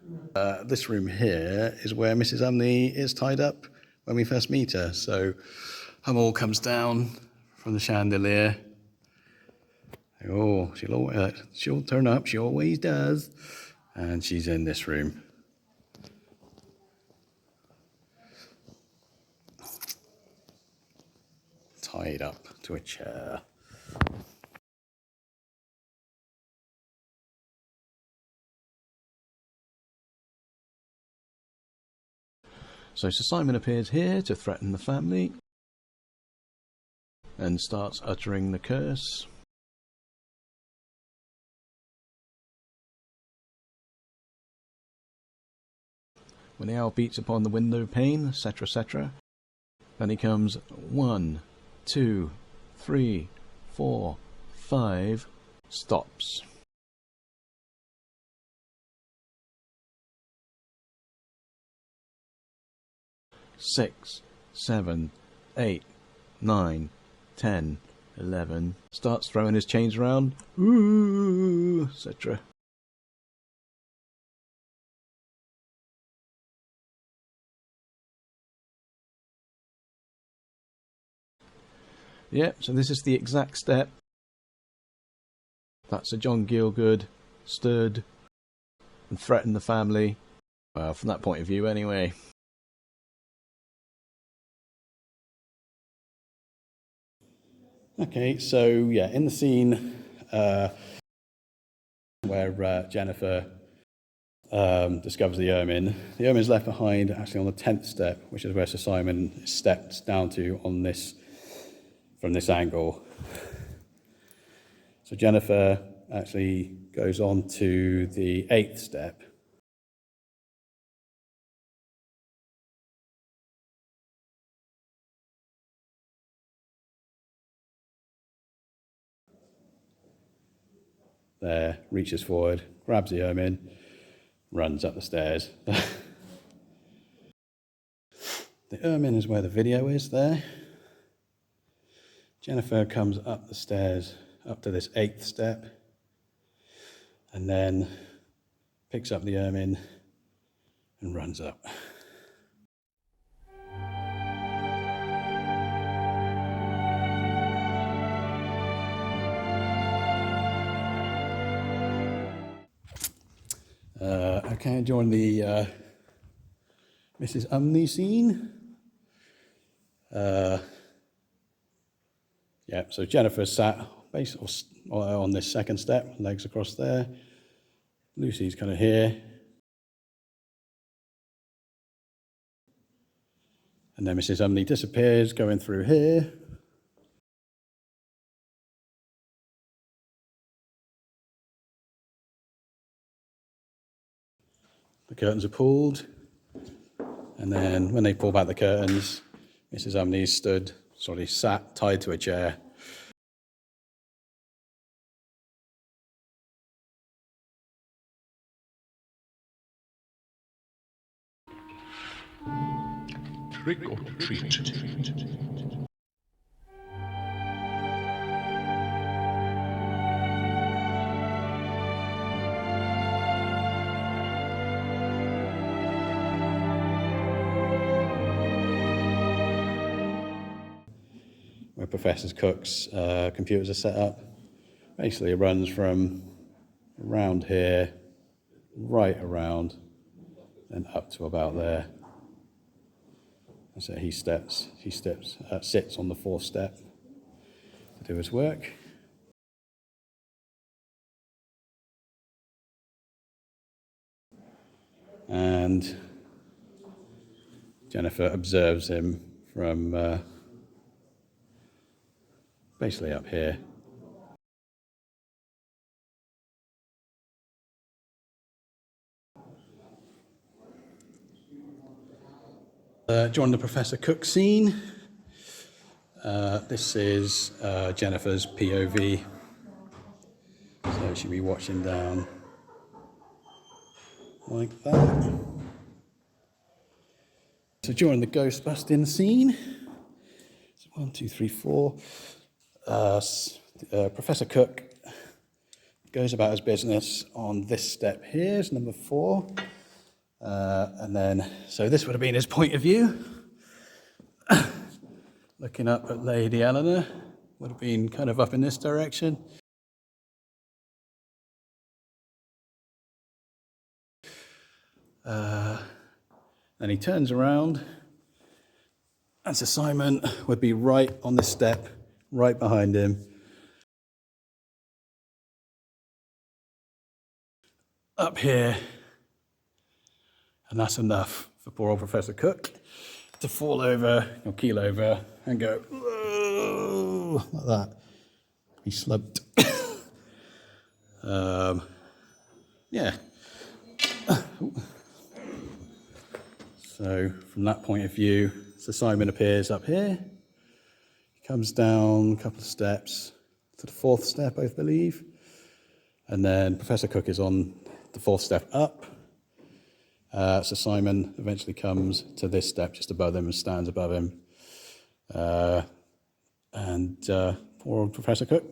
This room here is where Mrs. Umney is tied up when we first meet her. So Hummel comes down from the chandelier. Oh, she'll turn up. She always does. And she's in this room. Tied up to a chair. So Sir Simon appears here to threaten the family and starts uttering the curse. When the owl beats upon the window pane, etc., etc., then he comes 1, 2, 3, 4, 5, stops. Six, 7, 8, 9, 10, 11. Starts throwing his chains around, ooh, etc. Yep, so this is the exact step that Sir John Gielgud stood and threatened the family. Well, from that point of view, anyway. Okay, so yeah, in the scene where Jennifer discovers the ermine is left behind actually on the 10th step, which is where Sir Simon stepped down to on this from this angle. So Jennifer actually goes on to the 8th step. There, reaches forward, grabs the ermine, runs up the stairs. The ermine is where the video is there. Jennifer comes up the stairs, up to this 8th step, and then picks up the ermine and runs up. Okay, during the Mrs. Umney scene. Yeah, so Jennifer sat basically on this 2nd step, legs across there. Lucy's kind of here. And then Mrs. Umney disappears, going through here. The curtains are pulled. And then when they pull back the curtains, Mrs. Umney sat tied to a chair. Trick or treat. Professor Cook's computers are set up. Basically, it runs from around here, right around, and up to about there. And so he sits on the fourth step to do his work. And Jennifer observes him from basically up here. During the Professor Cook scene, this is Jennifer's POV. So she'll be watching down like that. So during the Ghostbusting scene, so 1, 2, 3, 4, Professor Cook goes about his business on this step here, is number 4. And then, so this would have been his point of view. Looking up at Lady Eleanor, would have been kind of up in this direction. Then he turns around, and Sir Simon would be right on this step, right behind him. Up here. And that's enough for poor old Professor Cook to fall over, or keel over, and go, "Whoa," like that. He slumped. Yeah. So from that point of view, Sir Simon appears up here. He comes down a couple of steps to the 4th step, I believe. And then Professor Cook is on the 4th step up. So Simon eventually comes to this step just above him and stands above him. And poor old Professor Cook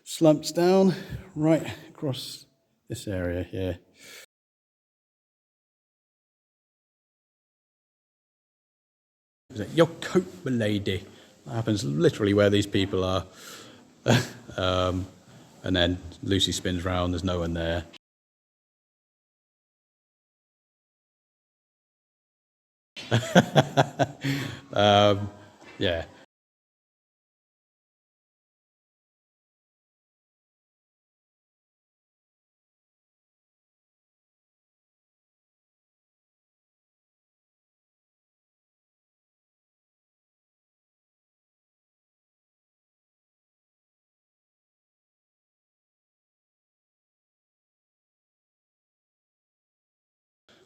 slumps down right across this area here. Your coat, milady. That happens literally where these people are. And then Lucy spins round, there's no one there. Yeah.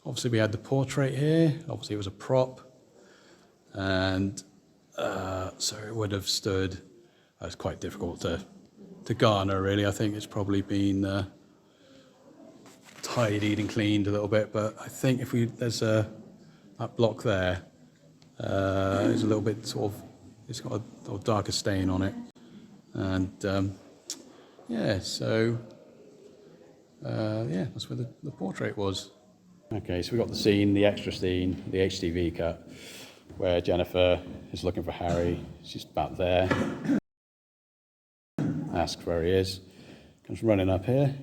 Obviously, we had the portrait here. Obviously, it was a prop. And so it would have stood. It's quite difficult to garner, really. I think it's probably been tidied and cleaned a little bit. But I think if there's that block there, it's a little bit sort of, it's got a darker stain on it. And yeah, so yeah, that's where the portrait was. Okay, so we got the scene, the extra scene, the HTV cut, where Jennifer is looking for Harry. She's about there. Asks where he is. Comes running up here.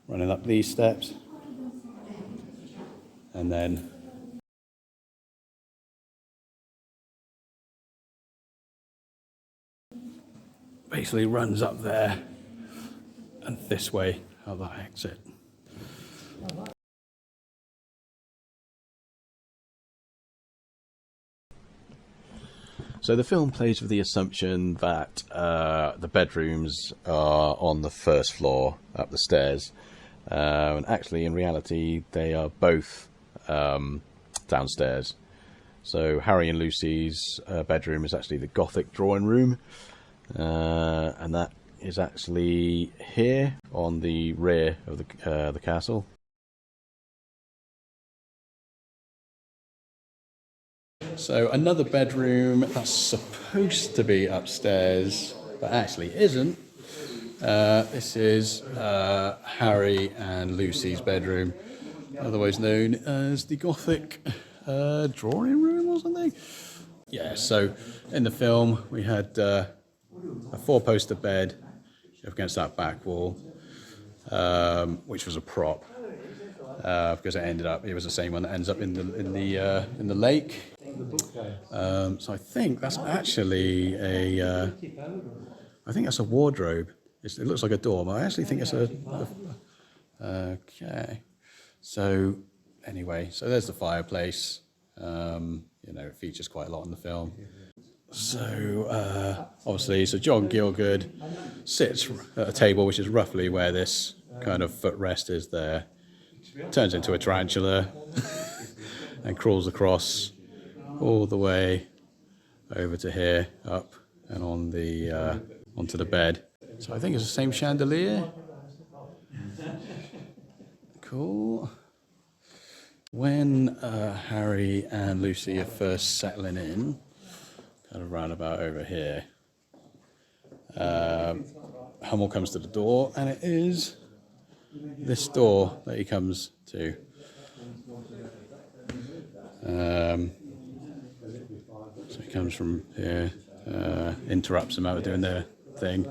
Running up these steps. And then basically runs up there and this way out that exit. So the film plays with the assumption that the bedrooms are on the first floor up the stairs, and actually in reality they are both downstairs. So Harry and Lucy's bedroom is actually the Gothic drawing room, and that is actually here on the rear of the castle. So another bedroom that's supposed to be upstairs, but actually isn't. This is Harry and Lucy's bedroom. otherwise known as the Gothic drawing room or something. Yeah, so in the film we had a 4-poster bed up against that back wall, which was a prop because it was the same one that ends up in the lake. So I think that's actually I think that's a wardrobe. It looks like a door, but I actually think it's okay. So anyway, so there's the fireplace. It features quite a lot in the film. So obviously, John Gielgud sits at a table which is roughly where this kind of footrest is there. Turns into a tarantula and crawls across all the way over to here, up and on the onto the bed. So I think it's the same chandelier. Cool. When Harry and Lucy are first settling in, kind of round about over here, Hummel comes to the door, and it is this door that he comes to. So he comes from here, interrupts them out of doing their thing.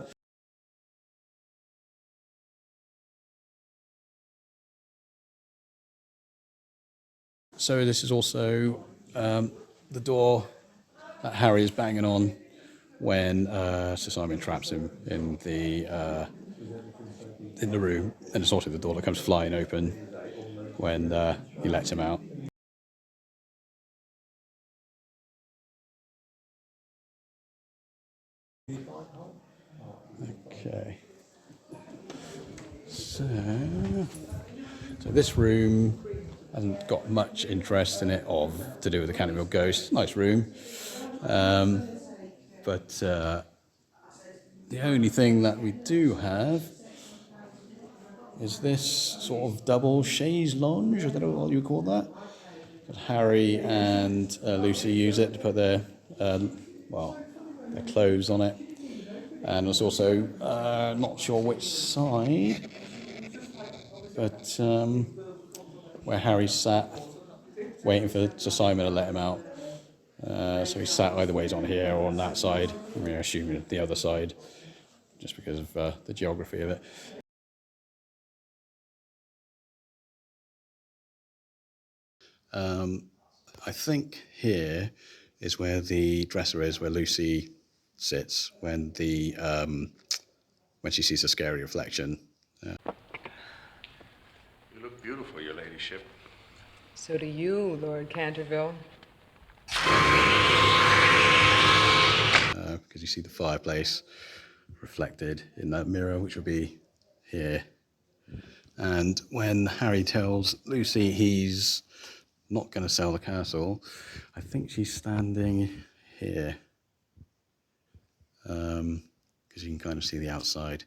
So this is also the door that Harry is banging on when Sir Simon traps him in the room, and it's also the door that comes flying open when he lets him out. Okay. So this room hasn't got much interest in it to do with the Canterville Ghost. Nice room. But the only thing that we do have is this sort of double chaise lounge. I don't know what you call that. But Harry and Lucy use it to put their clothes on it. And it's also not sure which side, but where Harry sat, waiting for Sir Simon to let him out. So he sat either ways on here or on that side. I'm assuming the other side, just because of the geography of it. I think here is where the dresser is, where Lucy sits when she sees a scary reflection. You look beautiful, your ladyship. So do you, Lord Canterville. Because you see the fireplace reflected in that mirror, which will be here. And when Harry tells Lucy he's not going to sell the castle, I think she's standing here, because you can kind of see the outside.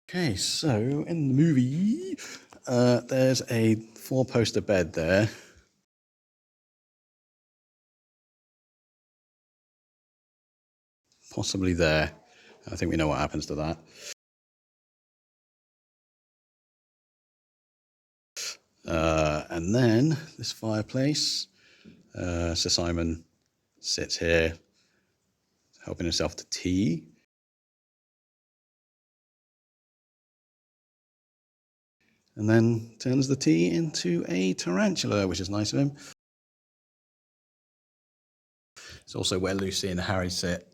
Okay, so in the movie, there's a 4-poster bed there. Possibly there. I think we know what happens to that. And then this fireplace, Sir Simon sits here, helping himself to tea. And then turns the tea into a tarantula, which is nice of him. It's also where Lucy and Harry sit,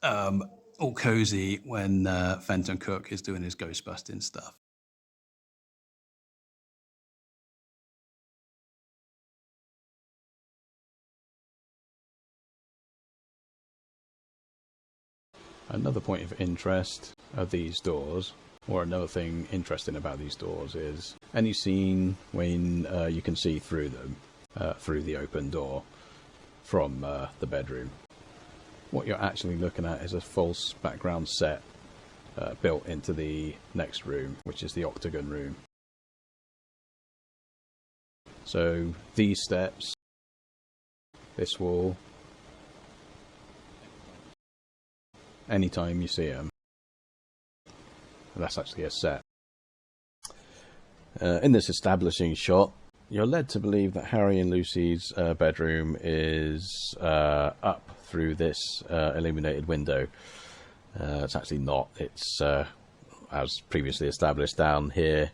all cozy when Fenton Cook is doing his Ghostbusting stuff. Another point of interest of these doors, or another thing interesting about these doors, is any scene when you can see through them, through the open door from the bedroom. What you're actually looking at is a false background set built into the next room, which is the octagon room. So these steps, this wall, anytime you see them, that's actually a set. In this establishing shot, you're led to believe that Harry and Lucy's bedroom is up through this illuminated window. It's actually not. It's, as previously established, down here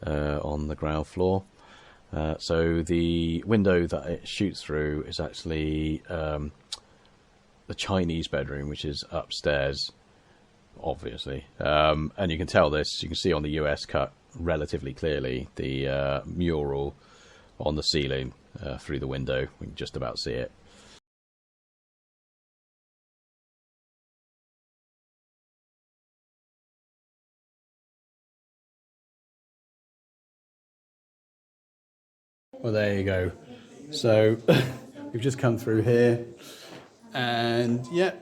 on the ground floor. So the window that it shoots through is actually the Chinese bedroom, which is upstairs, obviously. And you can tell this, you can see on the US cut relatively clearly the mural on the ceiling through the window. We can just about see it. Well, there you go. So we've just come through here, and yeah,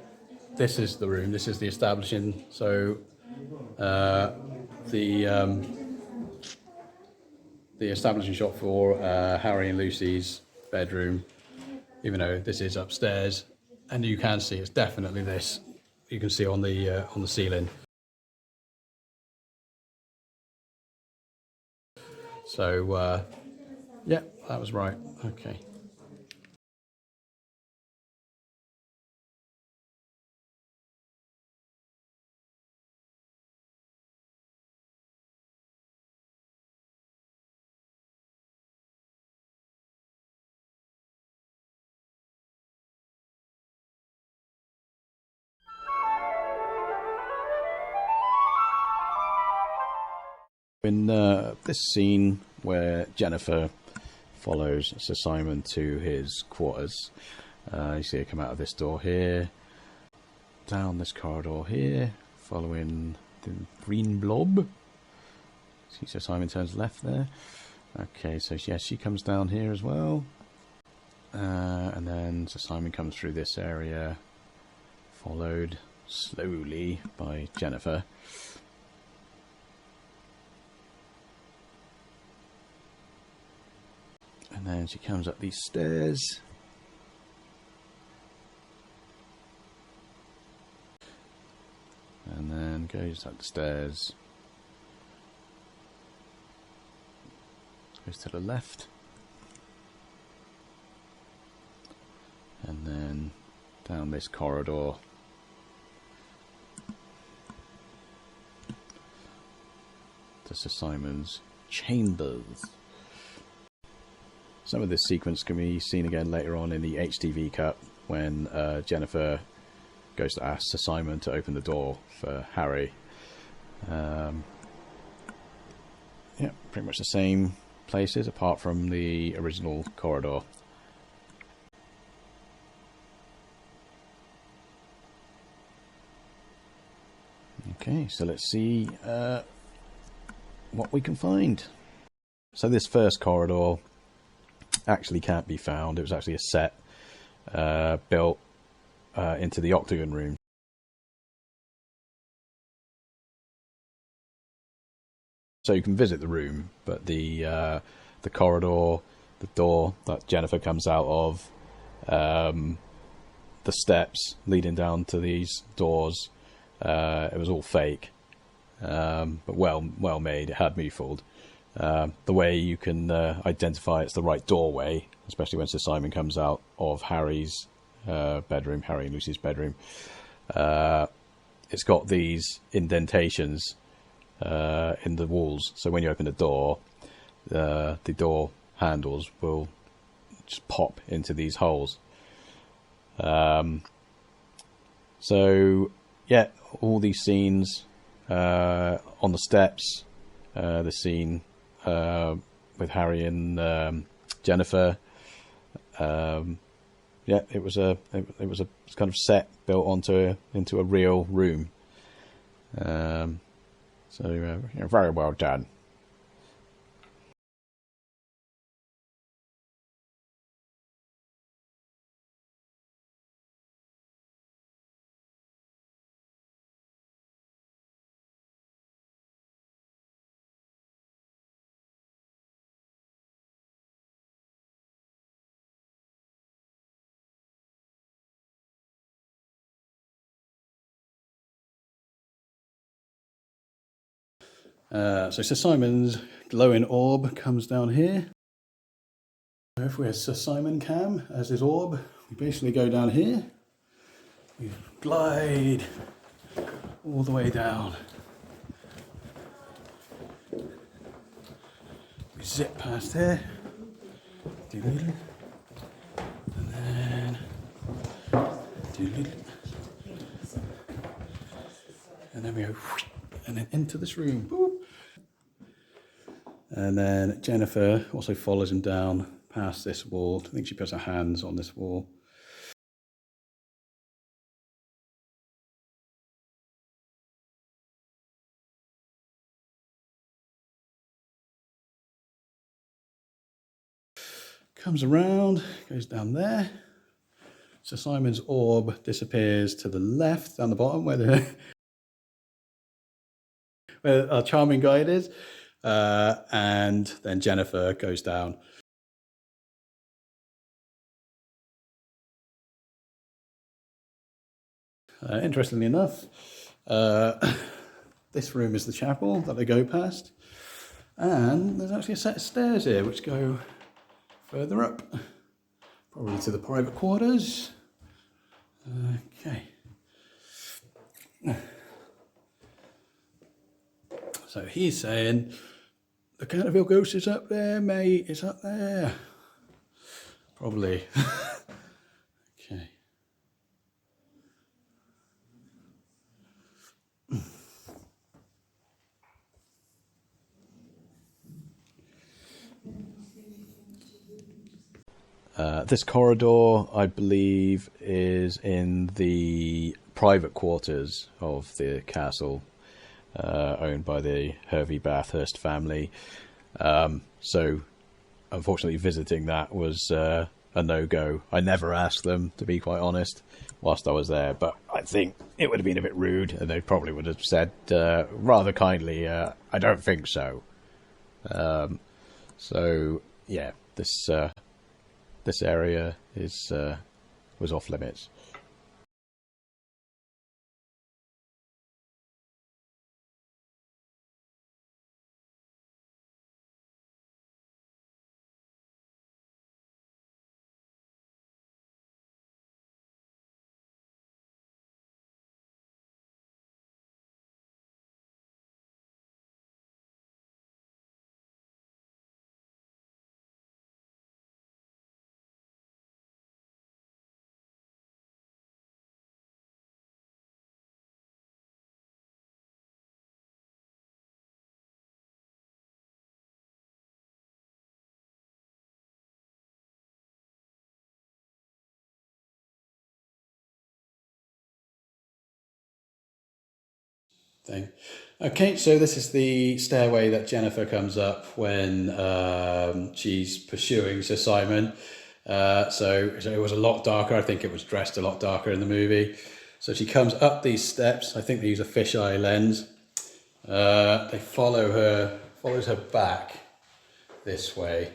this is the room. This is the establishing. So the establishing shot for Harry and Lucy's bedroom, even though this is upstairs, and you can see it's definitely this. You can see on the ceiling. So yeah, that was right. Okay. In this scene where Jennifer follows Sir Simon to his quarters, you see her come out of this door here, down this corridor here, following the green blob. See Sir Simon turns left there. Okay, so yes, she comes down here as well. And then Sir Simon comes through this area, followed slowly by Jennifer. And then she comes up these stairs. And then goes up the stairs. Goes to the left. And then down this corridor. To Sir Simon's chambers. Some of this sequence can be seen again later on in the HTV cut when Jennifer goes to ask Sir Simon to open the door for Harry. Yeah, pretty much the same places apart from the original corridor. Okay, so let's see what we can find. So this first corridor actually can't be found. It was actually a set built into the octagon room. So you can visit the room, but the corridor, the door that Jennifer comes out of, the steps leading down to these doors, it was all fake, but well made. It had me fooled. The way you can identify it's the right doorway, especially when Sir Simon comes out of Harry's bedroom, Harry and Lucy's bedroom. It's got these indentations in the walls, so when you open the door, the door handles will just pop into these holes. So yeah, all these scenes on the steps, the scene with Harry and Jennifer, yeah, Yeah, it was a kind of set built into a real room. Very well done. So Sir Simon's glowing orb comes down here. If we have Sir Simon Cam as his orb, we basically go down here, we glide all the way down. We zip past here, and then we go, and then into this room. Boop. And then Jennifer also follows him down past this wall. I think she puts her hands on this wall. Comes around, goes down there. So Simon's orb disappears to the left, down the bottom, where our charming guide is. And then Jennifer goes down. Interestingly enough, this room is the chapel that they go past. And there's actually a set of stairs here which go further up, probably to the private quarters. Okay. So he's saying, the Canterville Ghost is up there, mate, it's up there. Probably. Okay. This corridor, I believe, is in the private quarters of the castle, owned by the Hervey Bathurst family. So, unfortunately, visiting that was a no-go. I never asked them, to be quite honest, whilst I was there, but I think it would have been a bit rude, and they probably would have said rather kindly, I don't think so. So, yeah, this area was off limits. Thing. Okay, so this is the stairway that Jennifer comes up when she's pursuing Sir Simon. So it was a lot darker. I think it was dressed a lot darker in the movie. So she comes up these steps. I think they use a fisheye lens. They follows her back this way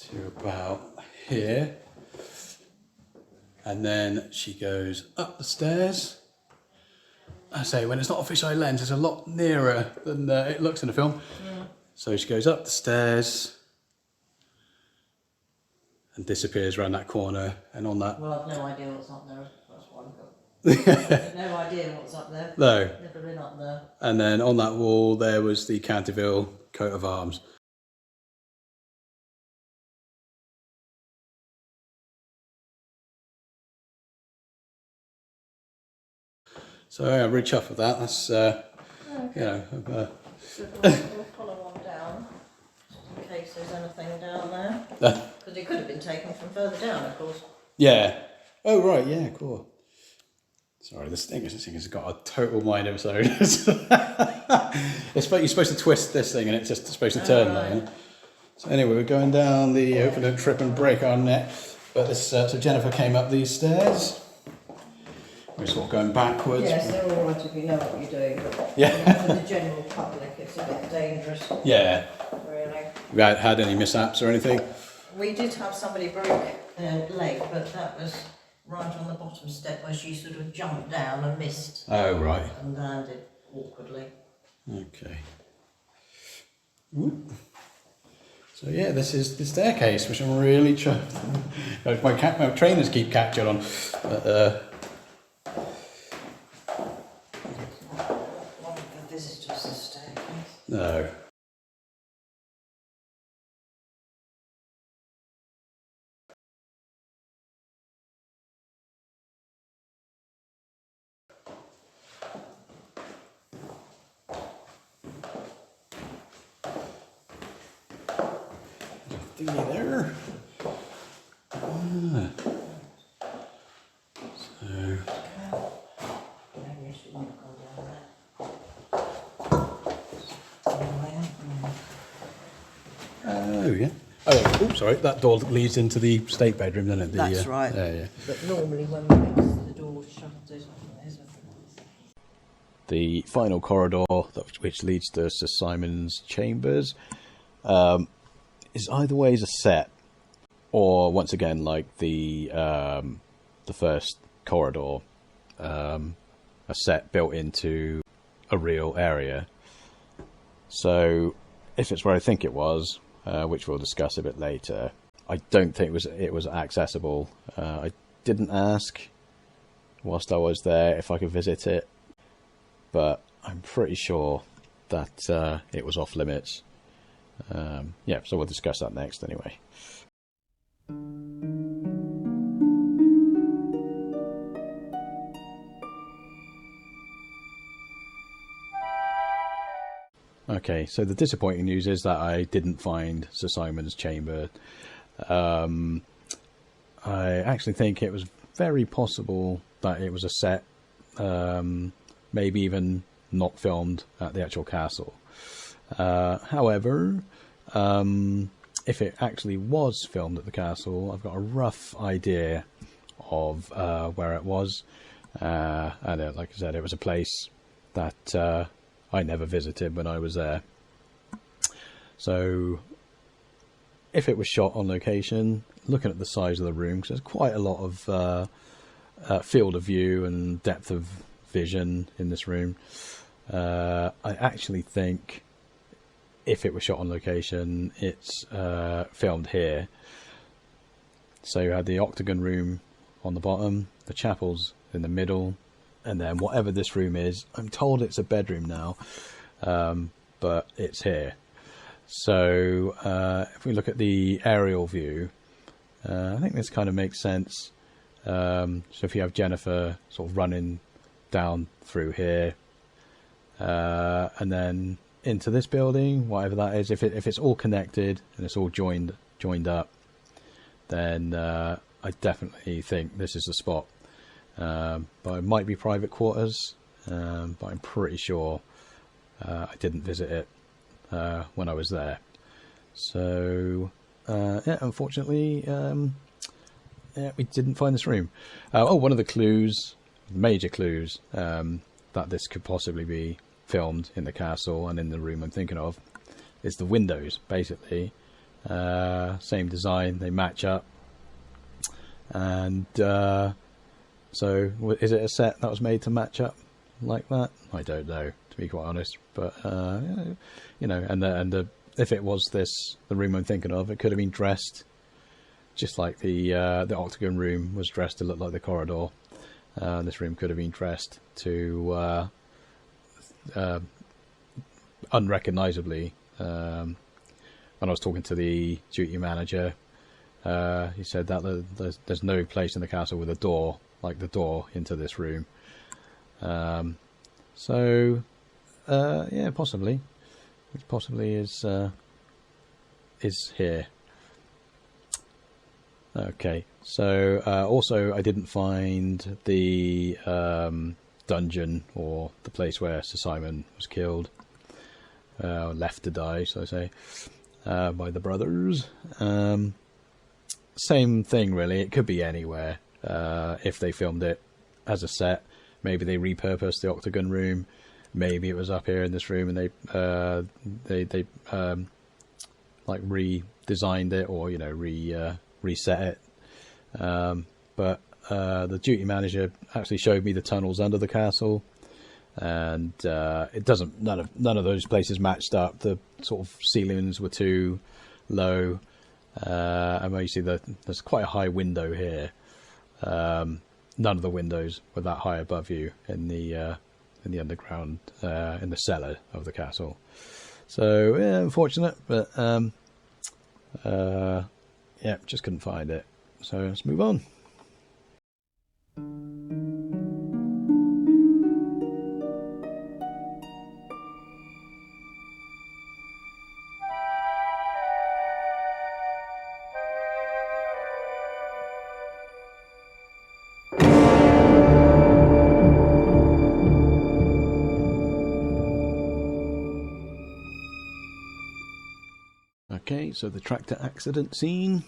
to about here. And then she goes up the stairs. I say, when it's not a fisheye lens, it's a lot nearer than it looks in the film. Yeah. So she goes up the stairs and disappears around that corner. And on that... Well, I've no idea what's up there. That's what I've got. No idea what's up there. No. Never been up there. And then on that wall, there was the Canterville coat of arms. So yeah, really chuffed with that. That's okay. You know. We'll follow on down, just in case there's anything down there. Because it could have been taken from further down, of course. Yeah. Oh, right, yeah, cool. Sorry, this thing has got a total mind of its own. You're supposed to twist this thing and it's just supposed to turn now. So anyway, we're going down the, hopefully don't trip and break our neck. But this, so Jennifer came up these stairs. We're sort of going backwards. Yes, they're all right if you know what you're doing, but Yeah. for the general public it's a bit dangerous. Yeah. Really. We hadn't had any mishaps or anything? We did have somebody break their leg, but that was right on the bottom step where she sort of jumped down and missed. Oh, right. And landed awkwardly. Okay. Whoop. So yeah, this is the staircase, which I'm really my trainers keep captured on. But, One of the visitors' the staircase. no. Thingy there. So. Maybe I shouldn't have gone down there. Oh yeah. Oh, sorry. That door leads into the state bedroom, doesn't it? That's right. Yeah. But normally when we get the door shut, there's a... The final corridor, which leads to Sir Simon's chambers, is either way is a set, or once again, like the first corridor, a set built into a real area. So, if it's where I think it was, which we'll discuss a bit later, I don't think it was accessible. I didn't ask whilst I was there if I could visit it, but I'm pretty sure that it was off limits. Yeah, so we'll discuss that next anyway. Okay, so the disappointing news is that I didn't find Sir Simon's chamber. I actually think it was very possible that it was a set, maybe even not filmed at the actual castle. However, if it actually was filmed at the castle, I've got a rough idea of where it was. And like I said, it was a place that I never visited when I was there. So if it was shot on location, looking at the size of the room, because there's quite a lot of field of view and depth of vision in this room, I actually think if it was shot on location, it's filmed here. So you had the octagon room on the bottom, the chapel's in the middle, and then whatever this room is, I'm told it's a bedroom now, but it's here. So if we look at the aerial view, I think this kind of makes sense. So if you have Jennifer sort of running down through here, and then into this building, whatever that is, if it's all connected and it's all joined up, then I definitely think this is the spot. But it might be private quarters, but I'm pretty sure I didn't visit it when I was there. So yeah, unfortunately, yeah, we didn't find this room. One of the clues, major clues, that this could possibly be filmed in the castle and in the room I'm thinking of, is the windows. Basically, same design, they match up, and so is it a set that was made to match up like that? I don't know, to be quite honest. But you know, and if it was the room I'm thinking of, it could have been dressed just like the octagon room was dressed to look like the corridor. This room could have been dressed to unrecognisably. When I was talking to the duty manager, he said that there's no place in the castle with a door like the door into this room. So yeah, possibly, it possibly is here. Okay, so also I didn't find the dungeon, or the place where Sir Simon was killed, left to die, so I say, by the brothers. Same thing really, it could be anywhere. If they filmed it as a set, maybe they repurposed the Octagon room, maybe it was up here in this room and they like redesigned it, or, you know, reset it. But the duty manager actually showed me the tunnels under the castle, and it doesn't, none of those places matched up. The sort of ceilings were too low, and you see there's quite a high window here. None of the windows were that high above you in the underground, in the cellar of the castle. So yeah, unfortunate, but yeah, just couldn't find it. So let's move on. Okay, so the tractor accident scene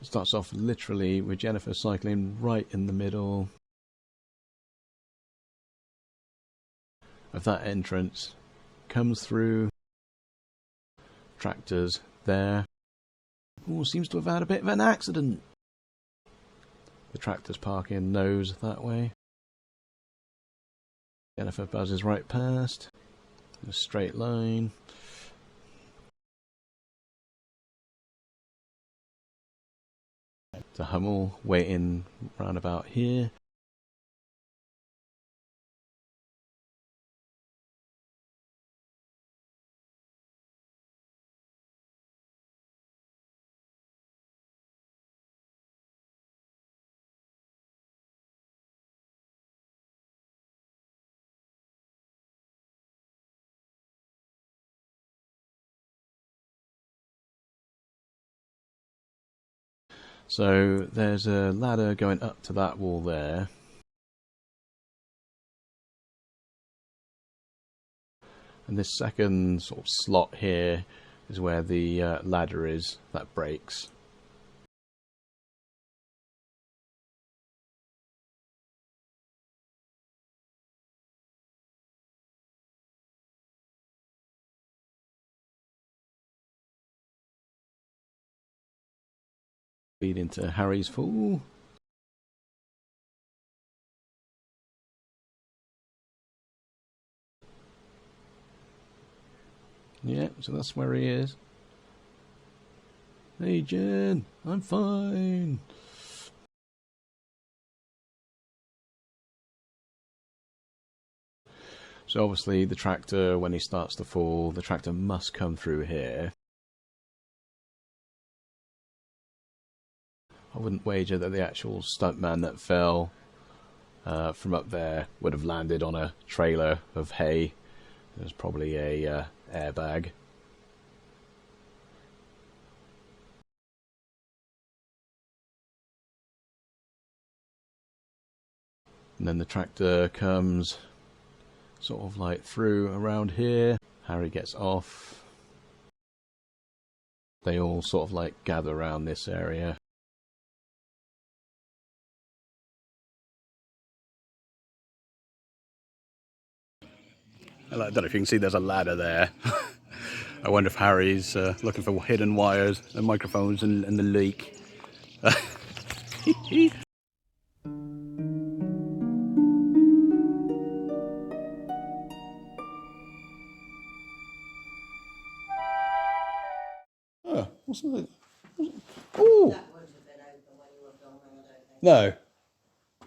starts off literally with Jennifer cycling right in the middle of that entrance, comes through, tractors there. Oh, seems to have had a bit of an accident. The tractor's parking nose that way. Jennifer buzzes right past, in a straight line. The Hummel waiting round about here. So there's a ladder going up to that wall there. And this second sort of slot here is where the ladder is that breaks. Leading to Harry's fall. Yeah, so that's where he is. Hey Jen, I'm fine. So obviously the tractor, when he starts to fall, the tractor must come through here. I wouldn't wager that the actual stuntman that fell from up there would have landed on a trailer of hay. It was probably a airbag. And then the tractor comes sort of like through around here. Harry gets off. They all sort of like gather around this area. I don't know if you can see there's a ladder there. I wonder if Harry's looking for hidden wires and microphones and the leak. Oh, what's that? Oh! That wouldn't have been open when you were filming, I don't think.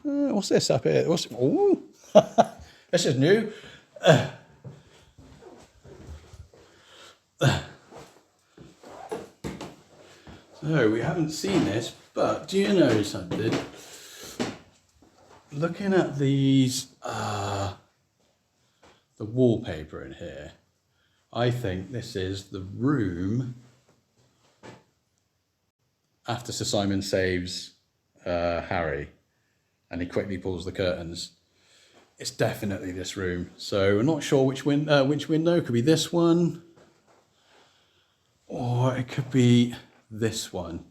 No. What's this up here? What's? Oh! This is new. So we haven't seen this, but do you know something? Looking at these, the wallpaper in here, I think this is the room after Sir Simon saves Harry and he quickly pulls the curtains, it's definitely this room. So I'm not sure which window. It could be this one, or it could be this one.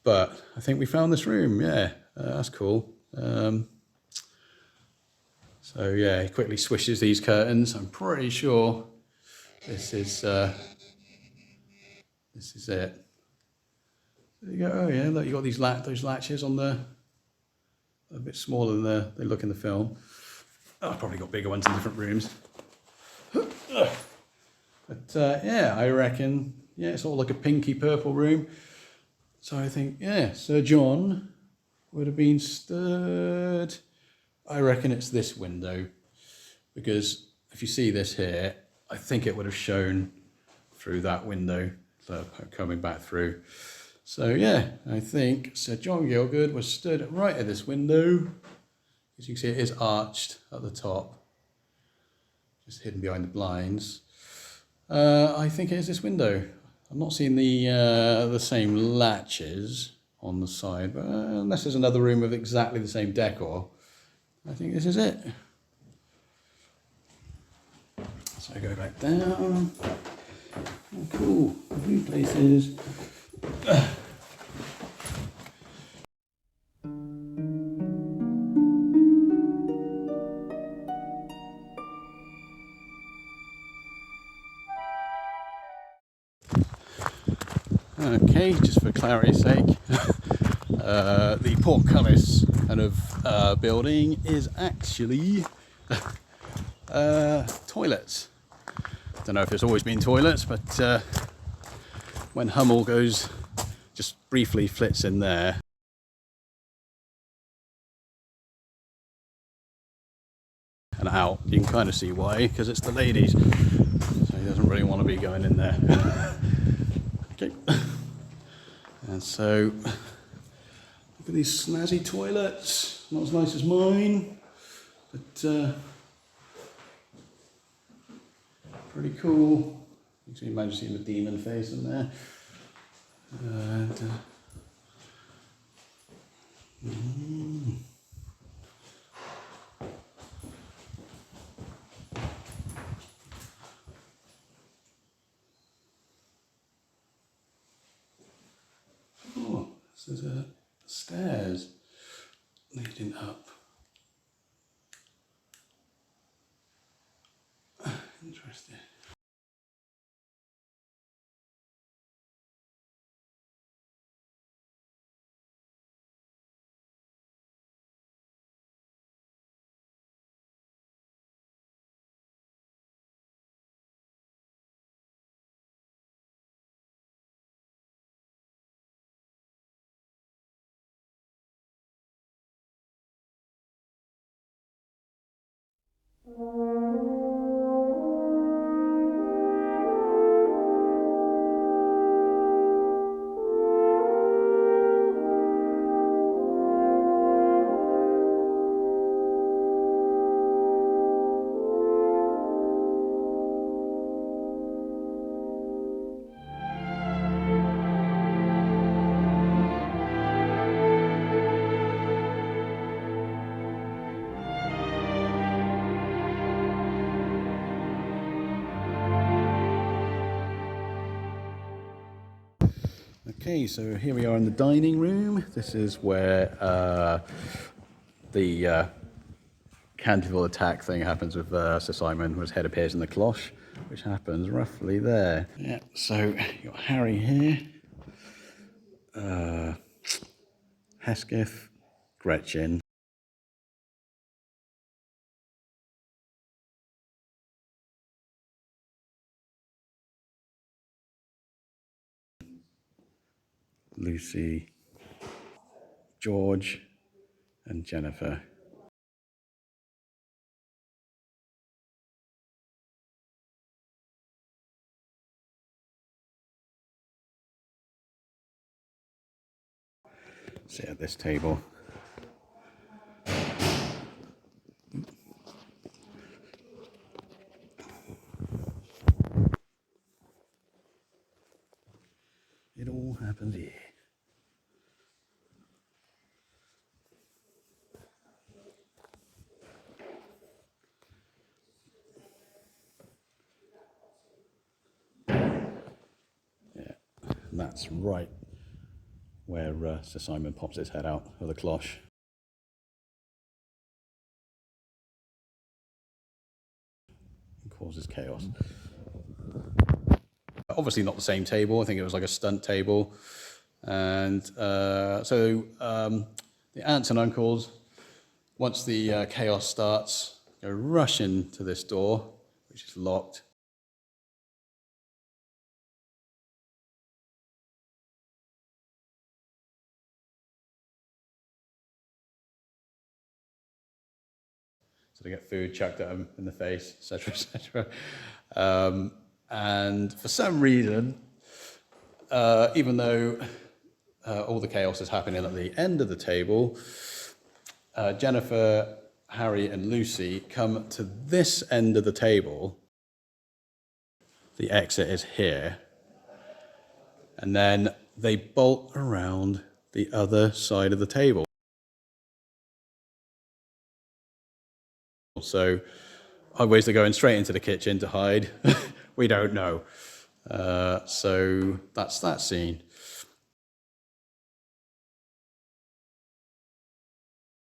But I think we found this room. Yeah, that's cool. So yeah, he quickly swishes these curtains. I'm pretty sure this is it. There you go. Oh yeah, look, you got these those latches on the a bit smaller than they look in the film. Oh, I've probably got bigger ones in different rooms. But yeah, I reckon it's all like a pinky purple room. So I think Sir John would have been stood. I reckon it's this window, because if you see this here, I think it would have shown through that window, coming back through. So yeah, I think Sir John Gielgud was stood right at this window. As you can see, it is arched at the top, just hidden behind the blinds. I think it is this window. I'm not seeing the same latches on the side, but unless there's another room with exactly the same decor, I think this is it. So I go back down. Oh, cool. New places. Okay, just for clarity's sake, the portcullis kind of building is actually toilets. Don't know if it's always been toilets, but when Hummel goes, just briefly flits in there. And out, you can kind of see why, because it's the ladies, so he doesn't really want to be going in there. Okay, and so look at these snazzy toilets, not as nice as mine, but pretty cool. You can imagine seeing the demon face in there. And, oh, this is stairs leading up. Interesting. Okay, so here we are in the dining room. This is where the Canterville attack thing happens with Sir Simon, whose head appears in the cloche, which happens roughly there. Yeah, so you've got Harry here, Hesketh, Gretchen, Lucy, George, and Jennifer. sit at this table. It all happens here. Yeah, and that's right where Sir Simon pops his head out of the cloche. And causes chaos. Obviously not the same table. I think it was like a stunt table. And so the aunts and uncles, once the chaos starts, go rushing to this door, which is locked. So they get food chucked at them in the face, etc., etc. And for some reason, even though all the chaos is happening at the end of the table, Jennifer, Harry, and Lucy come to this end of the table. The exit is here. And then they bolt around the other side of the table. So, are ways they're going straight into the kitchen to hide? We don't know. So that's that scene.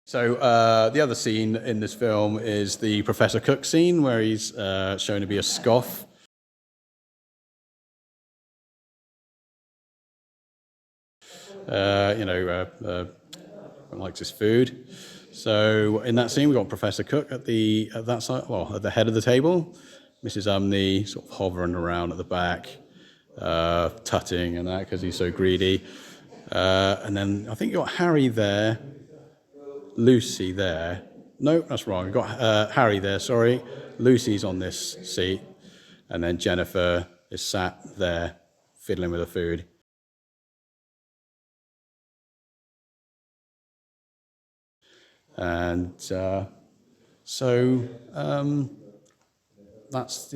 So the other scene in this film is the Professor Cook scene, where he's shown to be a scoff. Likes his food. So in that scene, we've got Professor Cook at that side, well, at the head of the table. Mrs. Umney sort of hovering around at the back, tutting and that because he's so greedy. And then I think you've got Harry there, Lucy there. No, that's wrong. You've got Harry there, sorry. Lucy's on this seat. And then Jennifer is sat there fiddling with her food. And so that's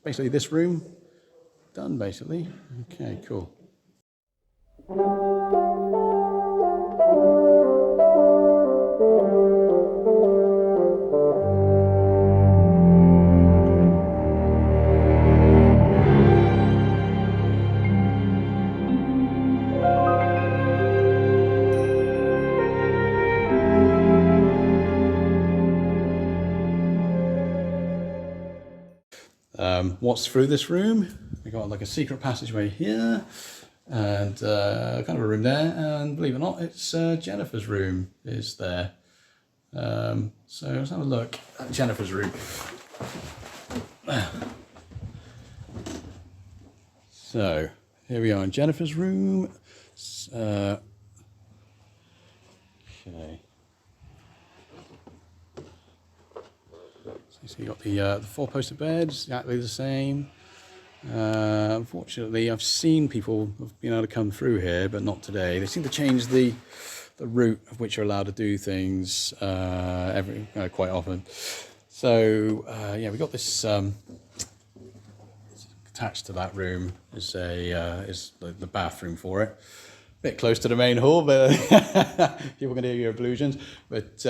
basically this room done, basically. Okay, cool. What's through this room? We got like a secret passageway here, and kind of a room there, and believe it or not, it's Jennifer's room is there. So let's have a look at Jennifer's room. So here we are in Jennifer's room. Okay. So you've got the four-poster beds, exactly the same. Unfortunately, I've seen people have been able to come through here, but not today. They seem to change the route of which you're allowed to do things quite often. So yeah, we got this attached to that room is the bathroom for it. A bit close to the main hall, but people can hear your ablutions. But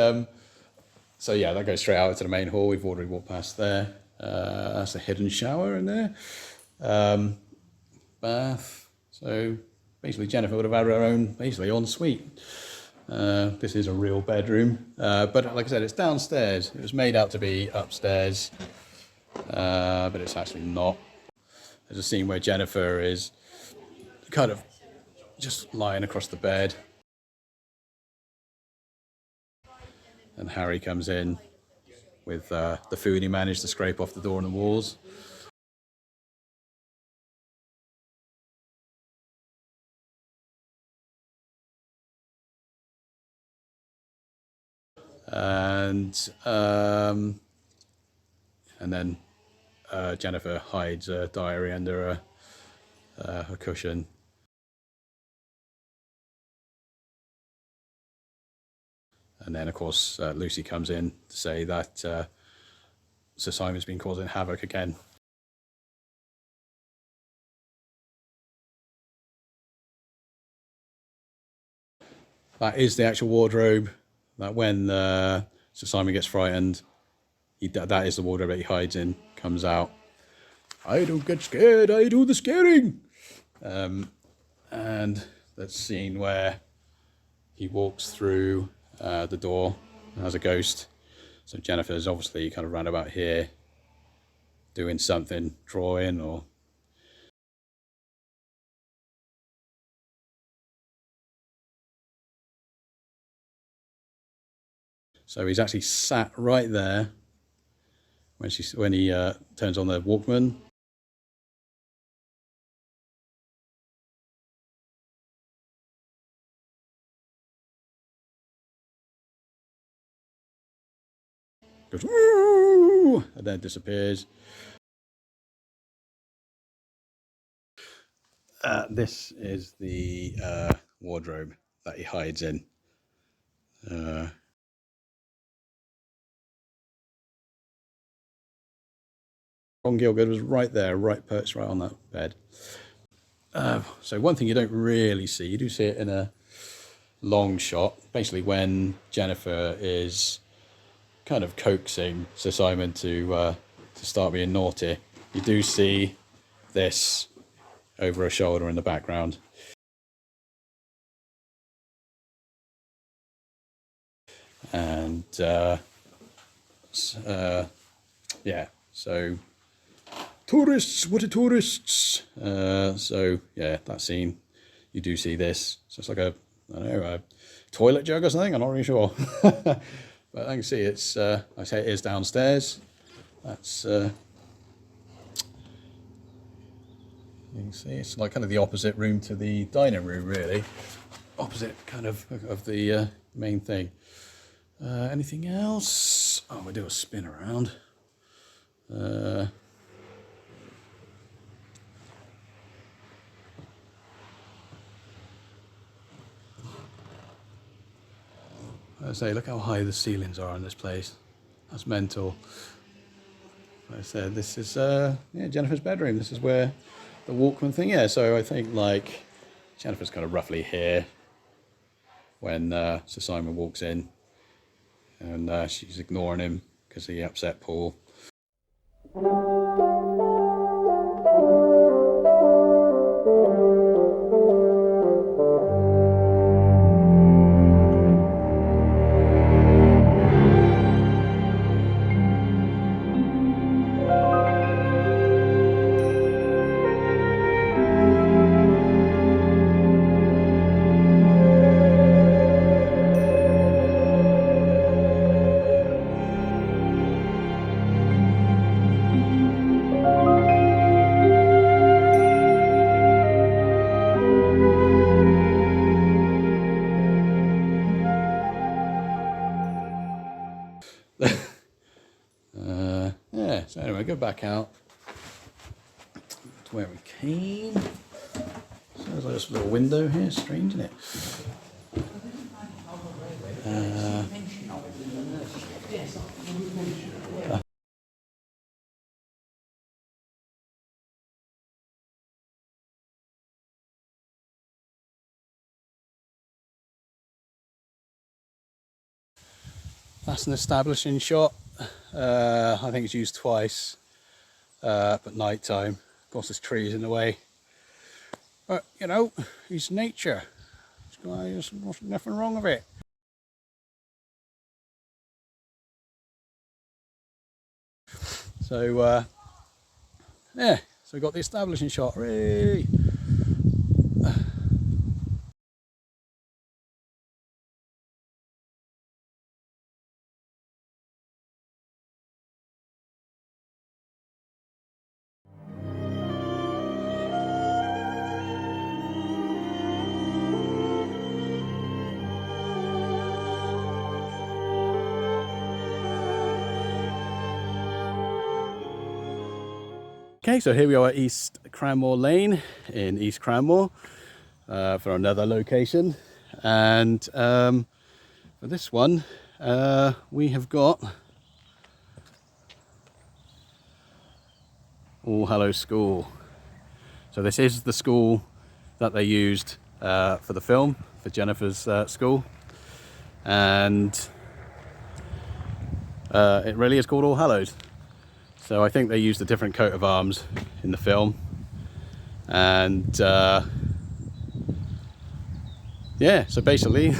so yeah, that goes straight out to the main hall. We've already walked past there. That's a hidden shower in there. Bath. So basically Jennifer would have had her own basically ensuite. This is a real bedroom, but like I said, it's downstairs. It was made out to be upstairs, but it's actually not. There's a scene where Jennifer is kind of just lying across the bed, and Harry comes in with the food he managed to scrape off the door and the walls. And then Jennifer hides a diary under her cushion. And then, of course, Lucy comes in to say that Sir Simon's been causing havoc again. That is the actual wardrobe that when Sir Simon gets frightened, that is the wardrobe that he hides in, comes out. I don't get scared, I do the scaring. And that scene where he walks through the door as a ghost. So Jennifer's obviously kind of round about here doing something, drawing or... So he's actually sat right there when he turns on the Walkman. Goes, woo, and then disappears. This is the wardrobe that he hides in. Ron Gielgud was right there, perched right on that bed. So one thing you don't really see, you do see it in a long shot, basically when Jennifer is kind of coaxing Sir Simon to start being naughty. You do see this over her shoulder in the background. And yeah, so tourists, what are tourists? So yeah, that scene, you do see this. So it's like I don't know, a toilet jug or something, I'm not really sure. But I can see it's, I say it is downstairs. That's, you can see it's like kind of the opposite room to the dining room, really. Opposite kind of the main thing. Anything else? Oh, we'll do a spin around. I say, look how high the ceilings are in this place. That's mental. Like I said, this is yeah, Jennifer's bedroom. This is where the Walkman thing is. So I think like Jennifer's kind of roughly here when Sir Simon walks in, and she's ignoring him because he upset Paul. Yeah, so anyway, go back out to where we came. So there's like this little window here, strange, isn't it? That's an establishing shot. I think it's used twice, but night time. Of course, there's trees in the way. But you know, it's nature. There's nothing wrong with it. So yeah, so we got the establishing shot. Hooray! Okay, so here we are at East Cranmore Lane in East Cranmore for another location, and for For this one, we have got All Hallows School. So this is the school that they used for the film, for Jennifer's school, and it really is called All Hallows. So I think they used a different coat of arms in the film, and yeah, so basically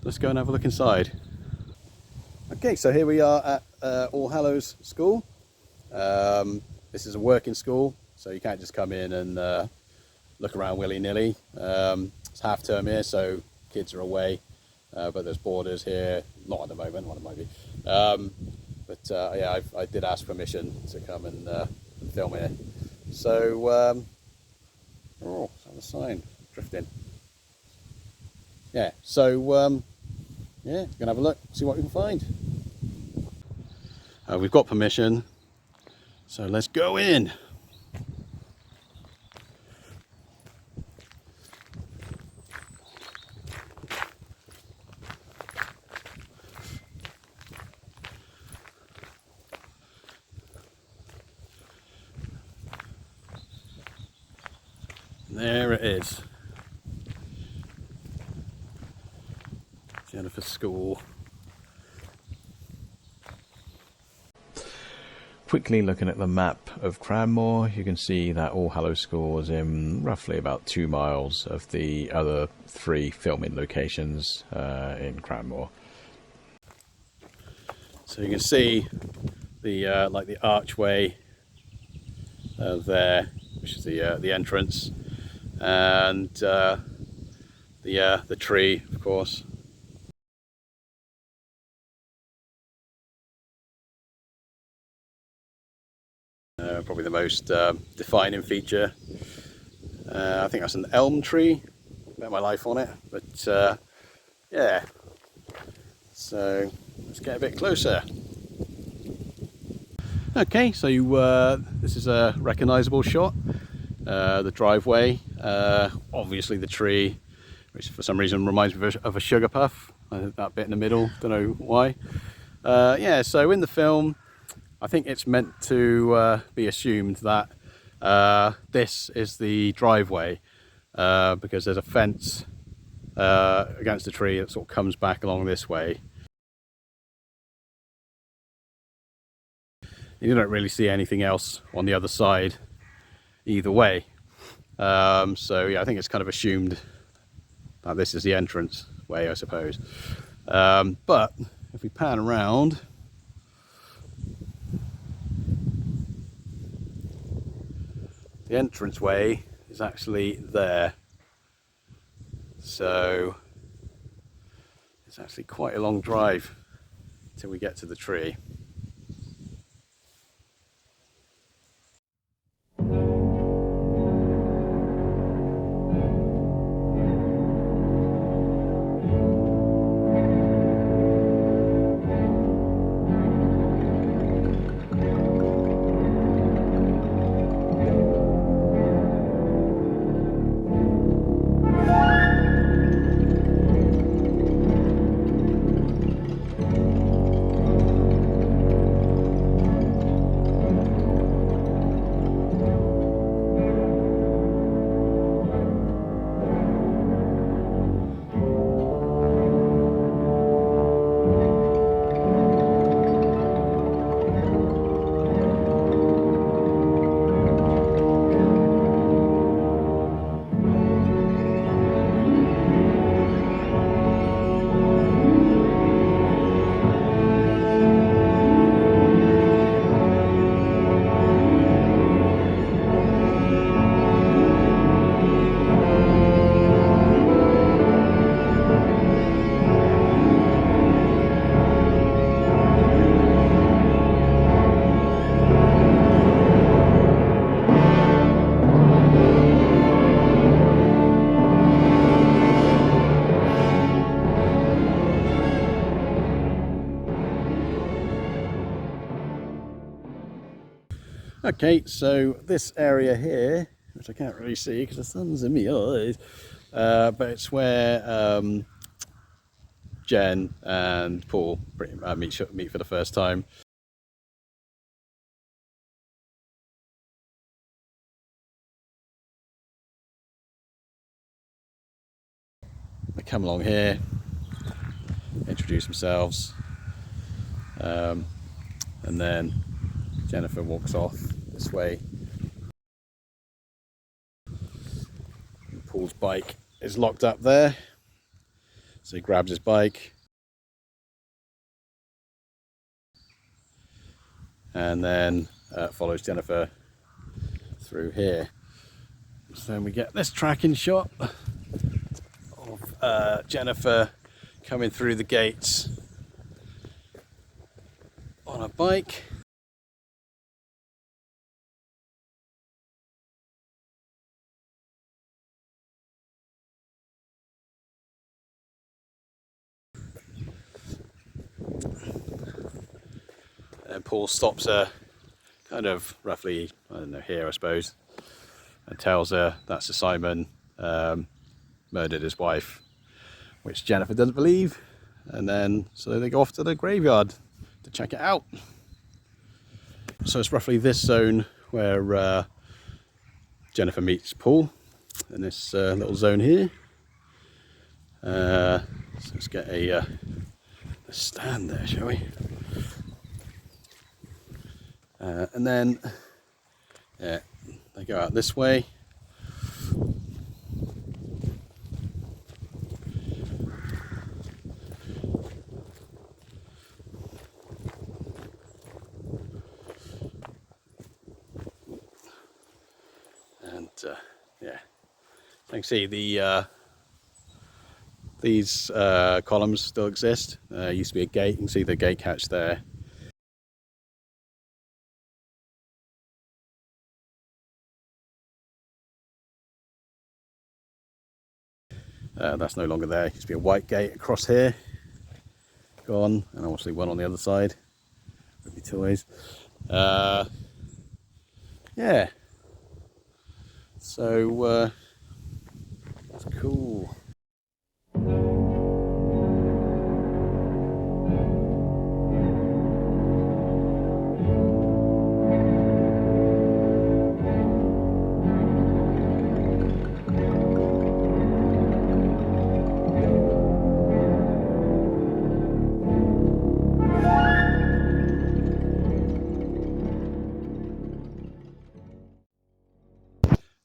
let's go and have a look inside. Okay, so here we are at All Hallows School. This is a working school, so you can't just come in and look around willy-nilly. It's half term here, so kids are away, but there's boarders here, not at the moment, one might be. Yeah, I did ask permission to come and film here. So, oh, that's a sign, drifting. Yeah, so yeah, gonna have a look, see what we can find. We've got permission, so let's go in. There it is. Jennifer's school. Quickly looking at the map of Cranmore, you can see that All Hallows School is in roughly about 2 miles of the other 3 filming locations in Cranmore. So you can see the like the archway there, which is the entrance, and the tree, of course. Probably the most defining feature. I think that's an elm tree. Bet my life on it. But yeah, so let's get a bit closer. Okay, so this is a recognisable shot. The driveway, obviously the tree, which for some reason reminds me of a sugar puff. That bit in the middle, don't know why. Yeah, so in the film, I think it's meant to be assumed that this is the driveway, because there's a fence against the tree that sort of comes back along this way. You don't really see anything else on the other side either way. So yeah, I think it's kind of assumed that this is the entrance way, I suppose. But if we pan around, the entranceway is actually there. So it's actually quite a long drive till we get to the tree. Okay, so this area here, which I can't really see because the sun's in my eyes, but it's where Jen and Paul meet for the first time. They come along here, introduce themselves, and then Jennifer walks off this way. And Paul's bike is locked up there, so he grabs his bike and then follows Jennifer through here. So then we get this tracking shot of Jennifer coming through the gates on a bike. And Paul stops her kind of roughly, I don't know, here I suppose, and tells her that Sir Simon murdered his wife, which Jennifer doesn't believe. And then so they go off to the graveyard to check it out. So it's roughly this zone where Jennifer meets Paul, in this little zone here. So let's get a stand there, shall we? And then yeah, they go out this way. And yeah, you can see these columns still exist. Used to be a gate. You can see the gate catch there. That's no longer there. Used to be a white gate across here. Gone, and obviously one on the other side with the toys. Yeah. So that's cool.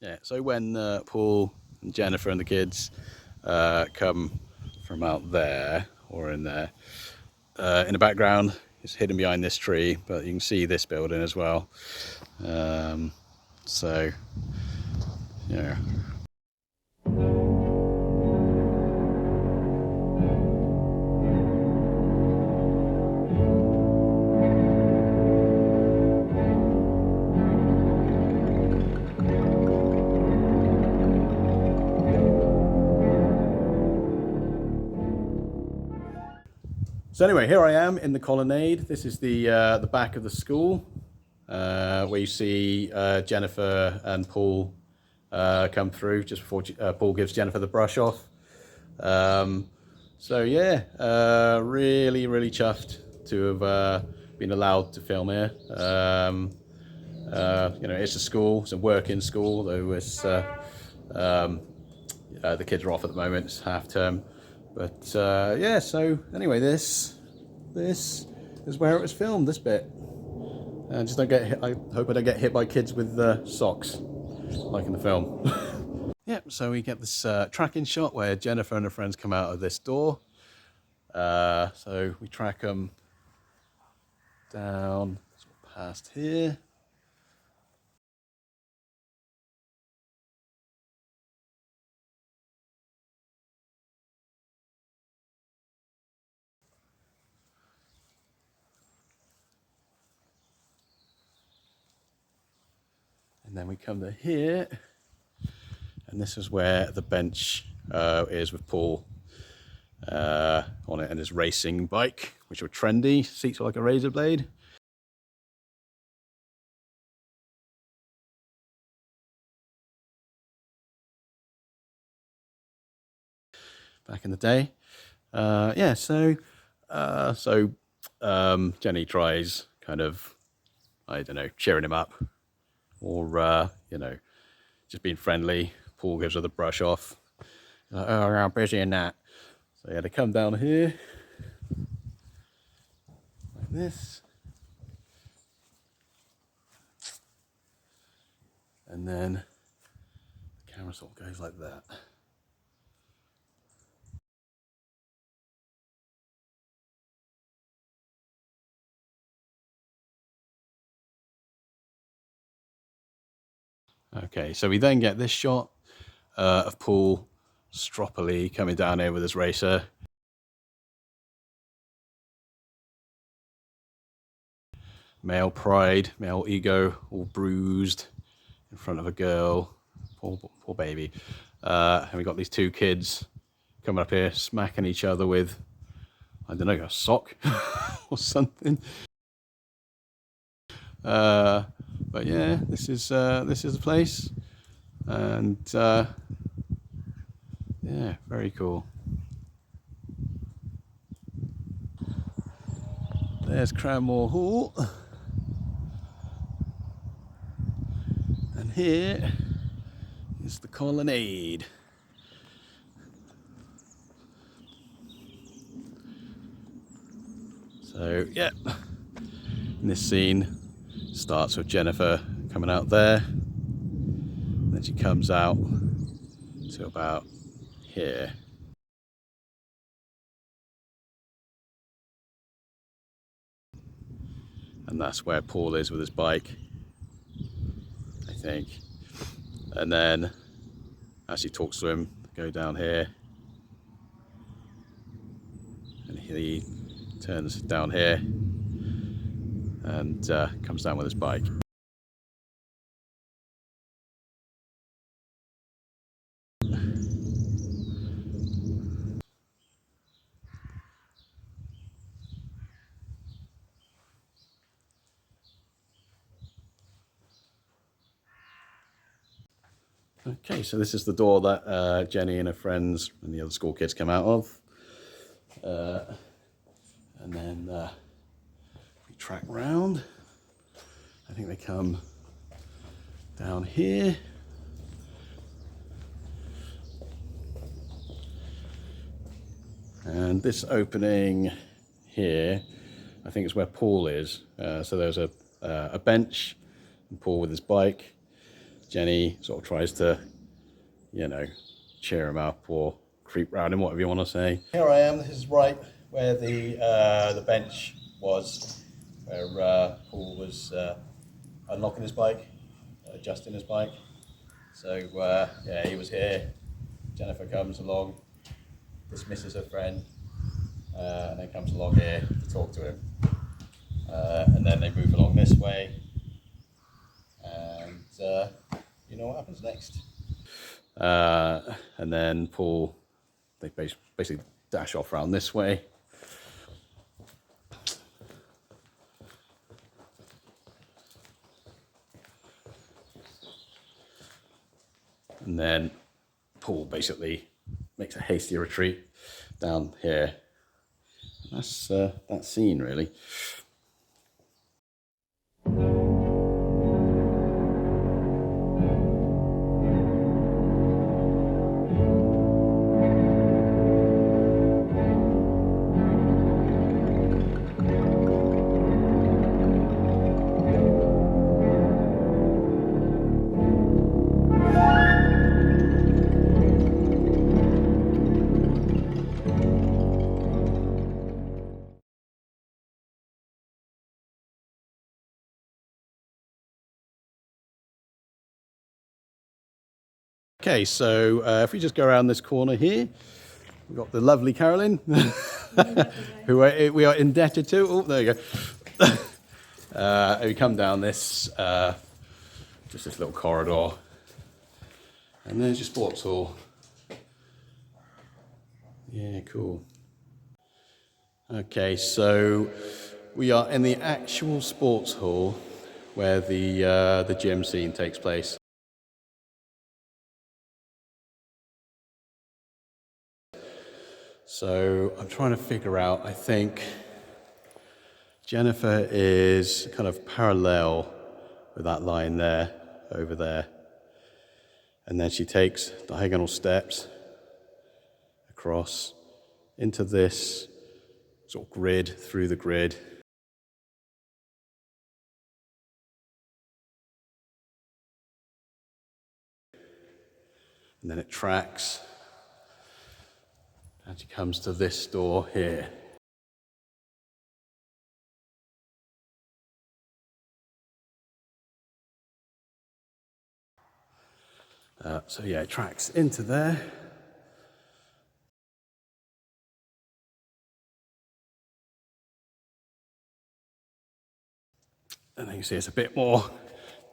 Yeah, so when Paul and Jennifer and the kids come from out there, or in there, in the background, it's hidden behind this tree, but you can see this building as well. So, yeah. So anyway, here I am in the colonnade. This is the back of the school, where you see Jennifer and Paul come through just before Paul gives Jennifer the brush off. So yeah, really, really chuffed to have been allowed to film here. You know, it's a school, it's a working school, though it's the kids are off at the moment. It's half term. But yeah, so anyway, this is where it was filmed, this bit. And just don't get hit, I hope I don't get hit by kids with socks, like in the film. Yep, so we get this tracking shot where Jennifer and her friends come out of this door. So we track them down past here. And then we come to here, and this is where the bench is with Paul on it and his racing bike, which were trendy. Seats are like a razor blade. Back in the day. Yeah, so Jenny tries kind of, I don't know, cheering him up, or you know, just being friendly. Paul gives her the brush off. Like, oh, I'm busy in that. So yeah, they come down here like this, and then the camera sort of goes like that. Okay, so we then get this shot of Paul stroppily coming down here with his racer. Male pride, male ego, all bruised in front of a girl. Poor baby. And we got these two kids coming up here, smacking each other with, I don't know, a sock or something. But yeah, this is the place, and yeah, very cool. There's Cranmore Hall, and here is the colonnade. So yeah, and this scene starts with Jennifer coming out there, then she comes out to about here. And that's where Paul is with his bike, I think. And then as she talks to him, go down here, and he turns down here and comes down with his bike. Okay, so this is the door that Jenny and her friends and the other school kids come out of. And then we track round. I think they come down here. And this opening here, I think is where Paul is. So there's a bench, and Paul with his bike. Jenny sort of tries to, you know, cheer him up or creep round him, whatever you want to say. Here I am. This is right where the bench was, where Paul was unlocking his bike, adjusting his bike. So yeah, he was here. Jennifer comes along, dismisses her friend, and then comes along here to talk to him. And then they move along this way, and you know what happens next. And then Paul, they basically dash off around this way. And then Paul basically makes a hasty retreat down here. And that's that scene, really. Okay, so if we just go around this corner here, we've got the lovely Carolyn, who we are indebted to. Oh, there you go. We come down this, just this little corridor, and there's your sports hall. Yeah, cool. Okay, so we are in the actual sports hall where the gym scene takes place. So I'm trying to figure out, I think Jennifer is kind of parallel with that line there, over there. And then she takes diagonal steps across into this sort of grid, through the grid. And then it tracks, and she comes to this door here. So yeah, it tracks into there. And then you see it's a bit more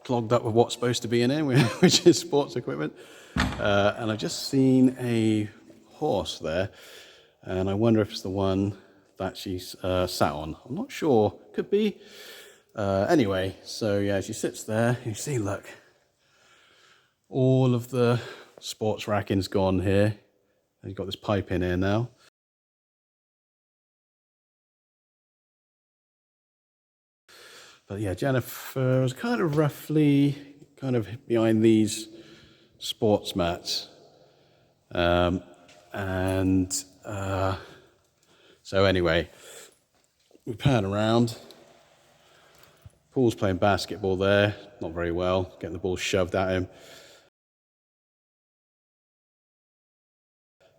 clogged up with what's supposed to be in here, which is sports equipment. And I've just seen a horse there, and I wonder if it's the one that she's sat on. I'm not sure, could be. Anyway, so yeah, she sits there. You see, look, all of the sports racking's gone here. And you've got this pipe in here now. But yeah, Jennifer was kind of roughly behind these sports mats. So anyway, we pan around. Paul's playing basketball there, not very well, getting the ball shoved at him.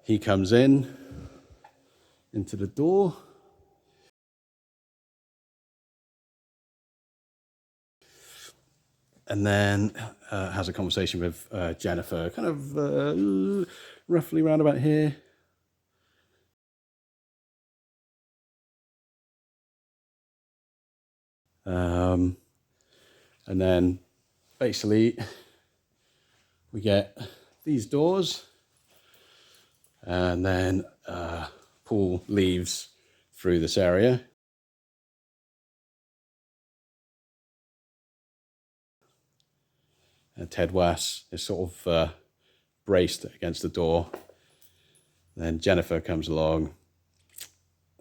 He comes into the door. And then has a conversation with Jennifer, kind of roughly round about here. And then basically we get these doors, and then Paul leaves through this area. And Ted Wass is sort of braced against the door. Then Jennifer comes along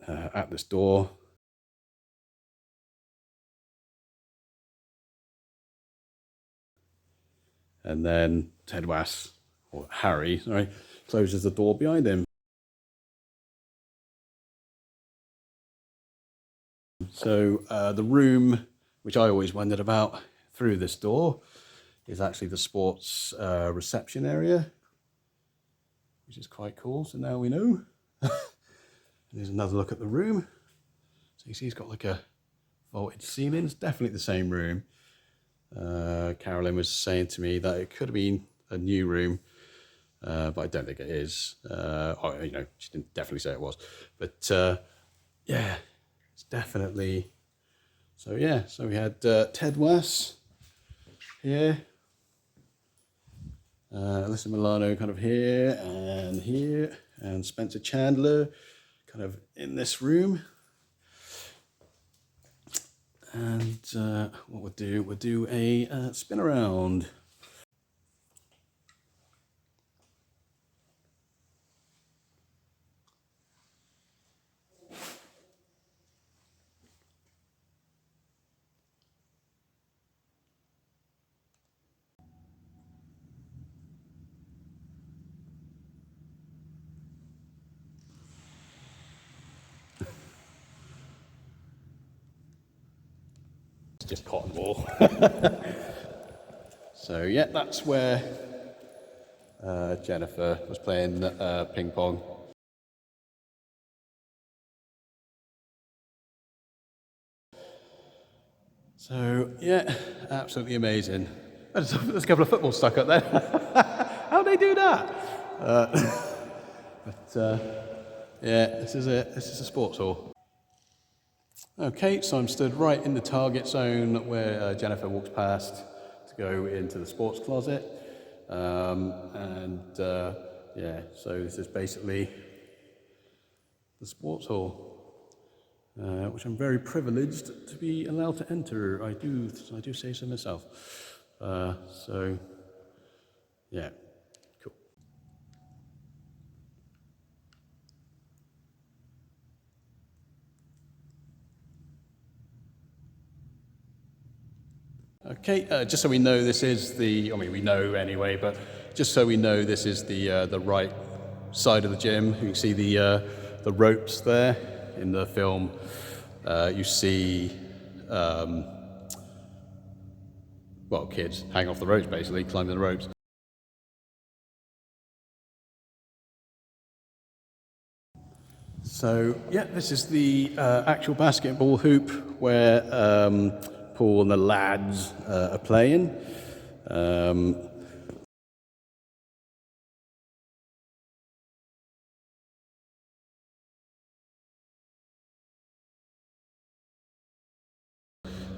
at this door. And then Ted Wass, or Harry, sorry, closes the door behind him. So the room, which I always wondered about through this door, is actually the sports reception area, which is quite cool. So now we know. And here's another look at the room. So you see it's got like a vaulted ceiling. It's definitely the same room. Carolyn was saying to me that it could have been a new room, but I don't think it is. She didn't definitely say it was. But yeah, it's definitely. So yeah, so we had Ted Wass here. Alyssa Milano kind of here, and Spencer Chandler kind of in this room. And what we'll do a spin around. Just cotton wool. So yeah, that's where Jennifer was playing ping pong. So yeah, absolutely amazing. There's a couple of footballs stuck up there. How'd they do that? Yeah, this is it. This is a sports hall. Okay, so I'm stood right in the target zone where Jennifer walks past to go into the sports closet. Yeah, so this is basically the sports hall, which I'm very privileged to be allowed to enter. I do say so myself. So, yeah, cool. Okay, just so we know this is the, I mean we know anyway, but just so we know this is the right side of the gym. You can see the ropes there in the film. You see, well, kids hang off the ropes basically, climbing the ropes. So yeah, this is the actual basketball hoop where Paul and the lads are playing.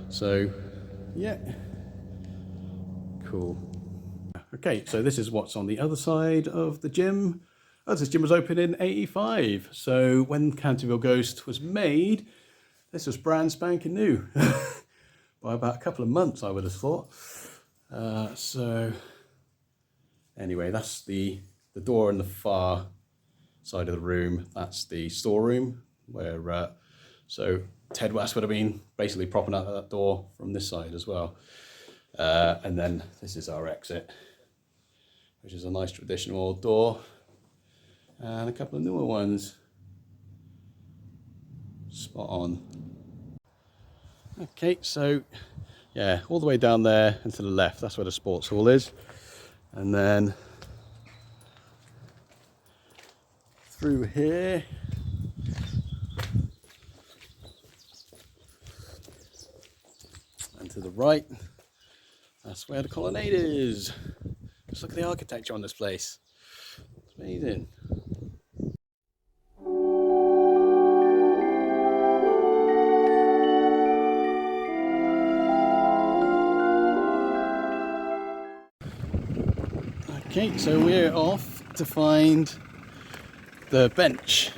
So yeah, cool. Okay, so this is what's on the other side of the gym. Oh, this gym was opened in '85. So when Canterville Ghost was made, this was brand spanking new. By about a couple of months, I would have thought. So anyway, that's the door in the far side of the room. That's the storeroom where, so Ted West would have been basically propping out that door from this side as well. And then this is our exit, which is a nice traditional old door. And a couple of newer ones. Spot on. Okay, so yeah, all the way down there and to the left, that's where the sports hall is. And then through here and to the right, that's where the colonnade is. Just look at the architecture on this place. It's amazing. Okay, so we're off to find the bench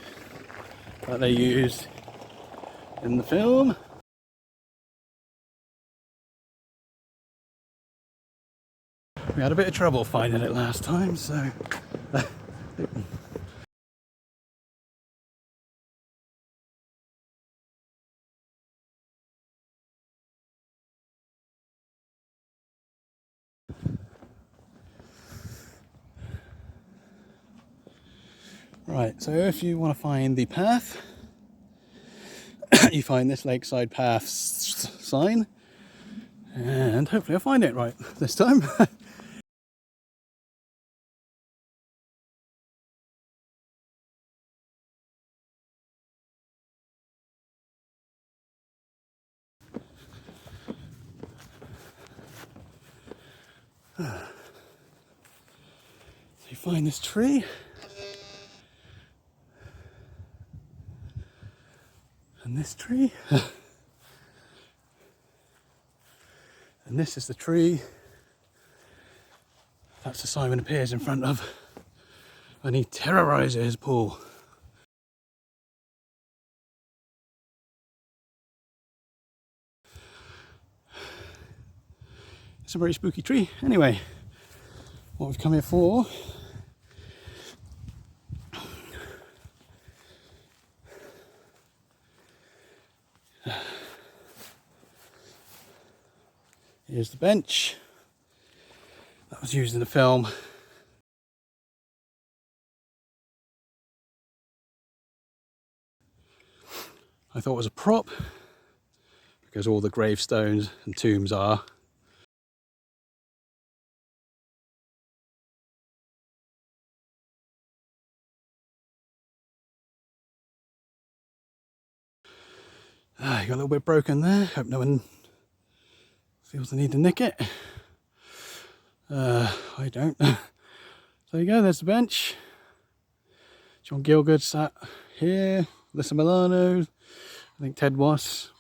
that they used in the film. We had a bit of trouble finding it last time, so... Right, so if you want to find the path, you find this lakeside path sign, and hopefully I'll find it right this time. So you find this tree. And this tree. And this is the tree that Sir Simon appears in front of when he terrorizes Paul. It's a very spooky tree. Anyway, what we've come here for is the bench that was used in the film. I thought it was a prop because all the gravestones and tombs are. You got a little bit broken there. Hope no one feels the need to nick it. I don't. So there you go, there's the bench. John Gielgud sat here. Alyssa Milano. I think Ted Was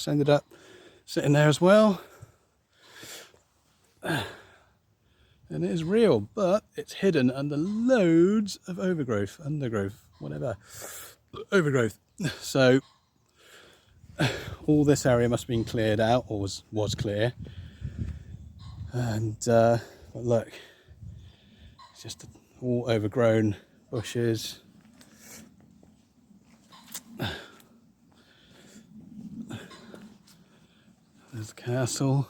ended up sitting there as well. And it is real, but it's hidden under loads of overgrowth, undergrowth, whatever. Overgrowth. So all this area must have been cleared out, or was clear. And but look, it's just all overgrown bushes. There's the castle,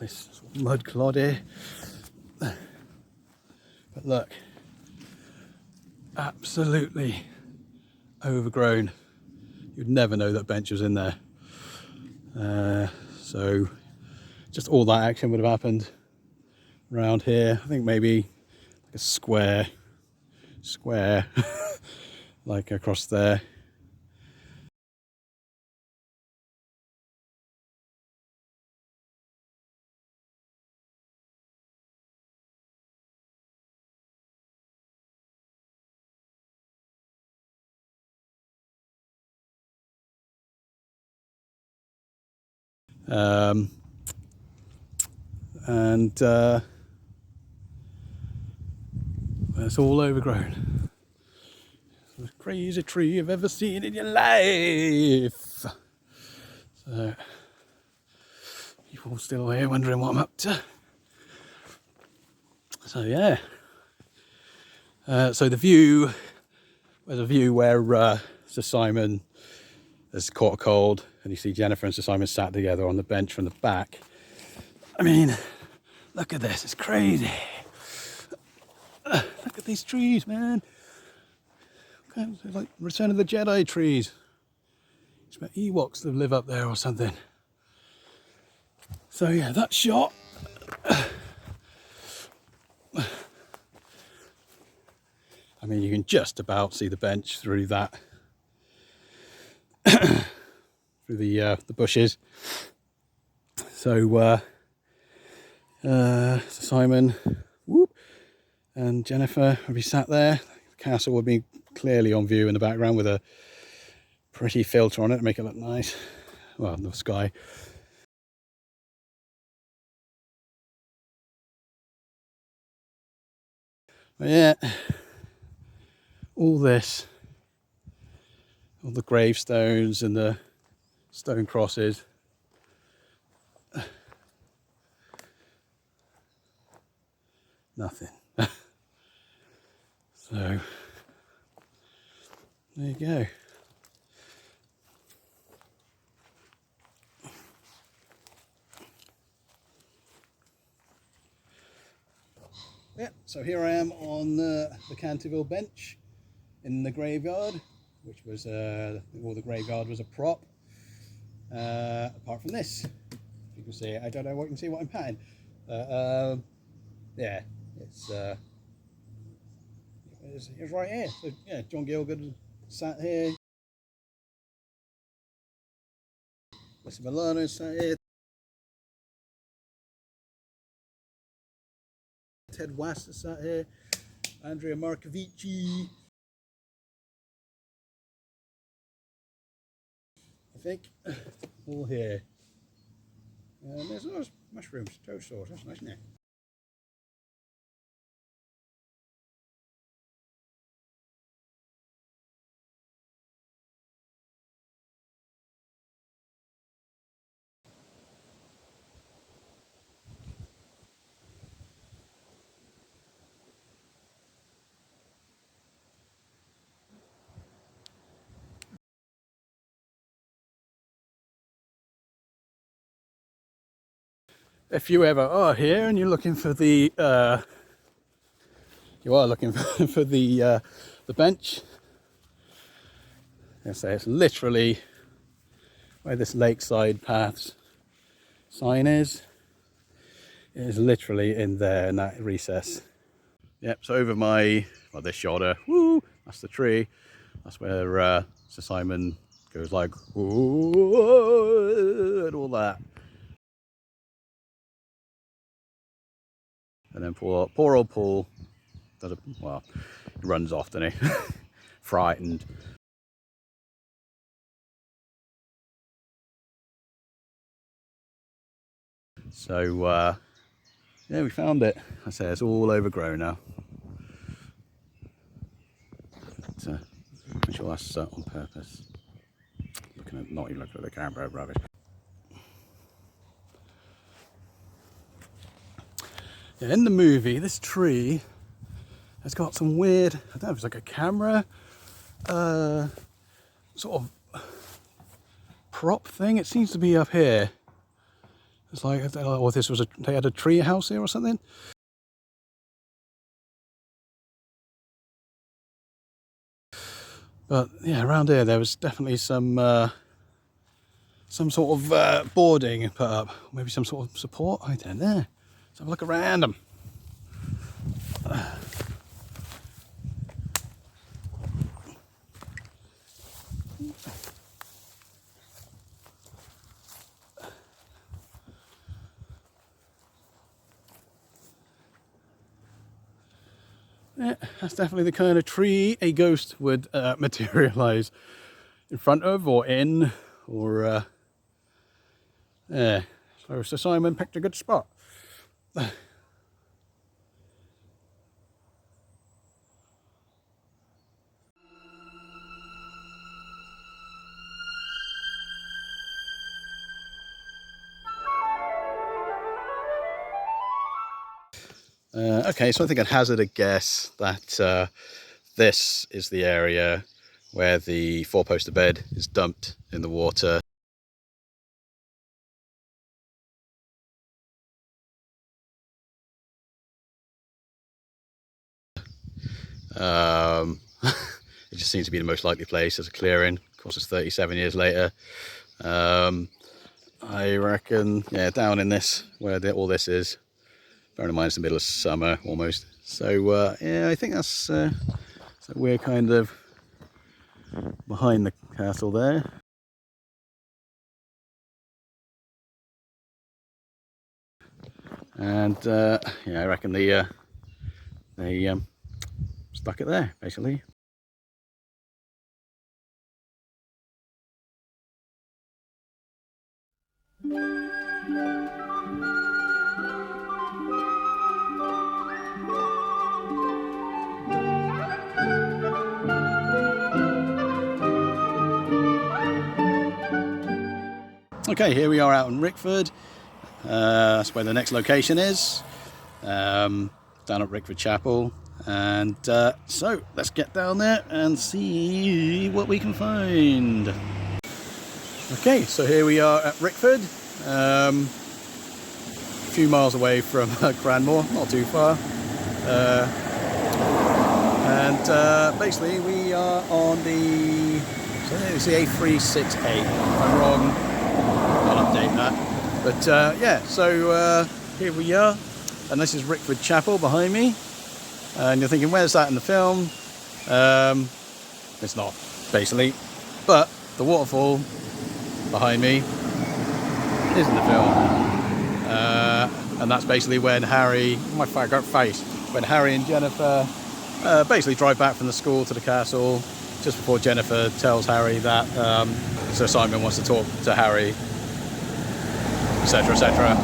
this sort of mud clod here. But look, absolutely overgrown. You'd never know that bench was in there. So just all that action would have happened around here. I think maybe like a square like across there. And it's all overgrown. It's the craziest tree you've ever seen in your life. So people still here wondering what I'm up to. So yeah. So the view, there's a view where Sir Simon has caught a cold, and you see Jennifer and Sir Simon sat together on the bench from the back. I mean, look at this, it's crazy. Look at these trees, man. Okay, it's like Return of the Jedi trees. It's about Ewoks that live up there or something. So yeah, that shot. I mean, you can just about see the bench through that, through the bushes. So Simon, whoop, and Jennifer would be sat there. The castle would be clearly on view in the background with a pretty filter on it to make it look nice. Well, the sky. But yeah, all this, all the gravestones and the stone crosses. Nothing. So there you go. Yeah, so here I am on the Canterville bench in the graveyard, which was the graveyard was a prop. Apart from this, you can see, I don't know what you can see what I'm patting. Yeah, it's right here. So yeah, John Gielgud sat here. Mr. Milano sat here. Ted Wast sat here. Andrea Marcovici. I think all here. And there's those mushrooms, toad sauce. That's nice, isn't it? If you ever are here and you're looking for the for the bench, I say it's literally where this lakeside paths sign is. It is literally in there in that recess. Yep, so over this shoulder, woo, that's the tree. That's where Sir Simon goes like, whoa, and all that. And then poor old Paul does he runs off, doesn't he? Frightened. So yeah, we found it. I say it's all overgrown now. But, I'm sure that's on purpose. Not even looking at the camera, rubbish. Yeah, in the movie, this tree has got some weird, I don't know if it's like a camera, sort of prop thing. It seems to be up here. It's like, oh, this was they had a tree house here or something. But yeah, around here there was definitely some sort of boarding put up, maybe some sort of support. I don't know. Let's have a look around them. Yeah, that's definitely the kind of tree a ghost would materialise in front of or in, or yeah. So Sir Simon picked a good spot. Okay, so I think I'd hazard a guess that this is the area where the four-poster bed is dumped in the water. It just seems to be the most likely place as a clearing. Of course, it's 37 years later. I reckon, yeah, down in this, where all this is. Bearing in mind it's the middle of summer almost. So yeah, I think so we're kind of behind the castle there. And yeah, I reckon they stuck it there basically. Okay, here we are out in Rickford. That's where the next location is, down at Rickford Chapel. And so let's get down there and see what we can find. Okay, so here we are at Rickford, a few miles away from Cranmore, not too far. And basically we are on the, so it's the A368. If I'm wrong, I'll update that. But yeah, so here we are, and this is Rickford Chapel behind me. And you're thinking, where's that in the film? It's not, basically. But the waterfall behind me is in the film. And that's basically when Harry, my face, when Harry and Jennifer basically drive back from the school to the castle, just before Jennifer tells Harry that Sir Simon wants to talk to Harry, etc, etc.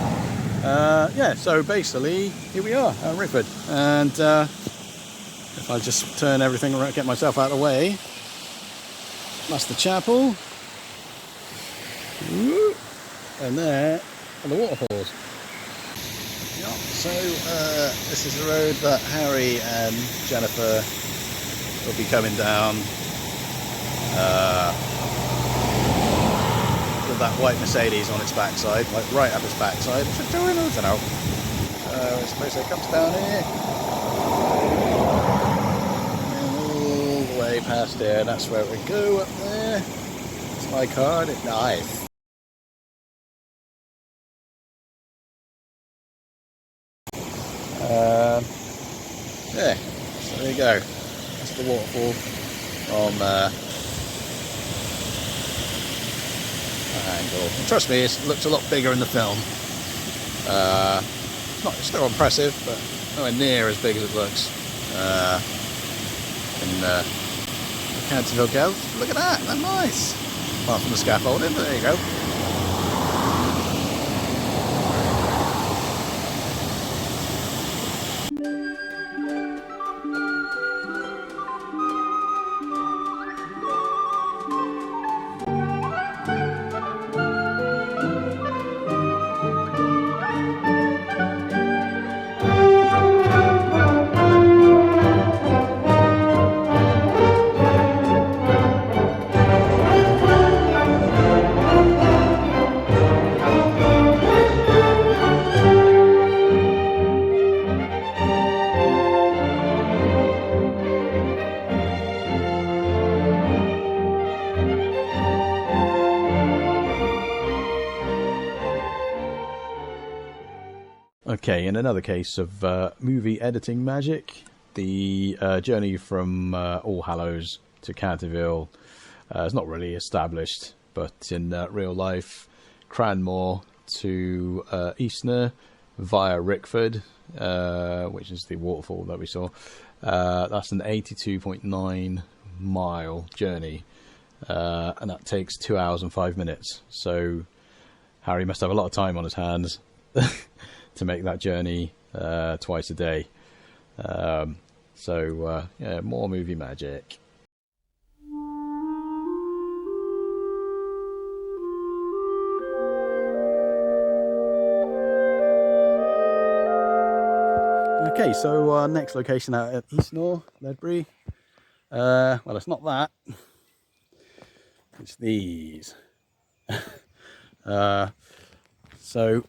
Yeah, so basically here we are at Rickford, and if I just turn everything around, get myself out of the way, that's the chapel. Woo. And there are the waterfalls. Yeah, so this is the road that Harry and Jennifer will be coming down with that white Mercedes on its backside, like right up its backside. What's it doing? I don't know. I suppose it comes down here. And all the way past here, that's where we go up there. It's my card, it's nice. Yeah, so there you go. That's the waterfall from angle. And trust me, it looks a lot bigger in the film. It's still impressive, but nowhere near as big as it looks in the Canterville Ghost. Look at that, that's nice. Apart from the scaffolding, but there you go. Okay, in another case of movie editing magic, the journey from All Hallows to Canterville is not really established, but in real life, Cranmore to Eastner via Rickford, which is the waterfall that we saw. That's an 82.9 mile journey, and that takes 2 hours and 5 minutes. So Harry must have a lot of time on his hands to make that journey twice a day. Yeah, more movie magic. Okay, so our next location out at Eastnor, Ledbury. Well, it's not that. It's these. So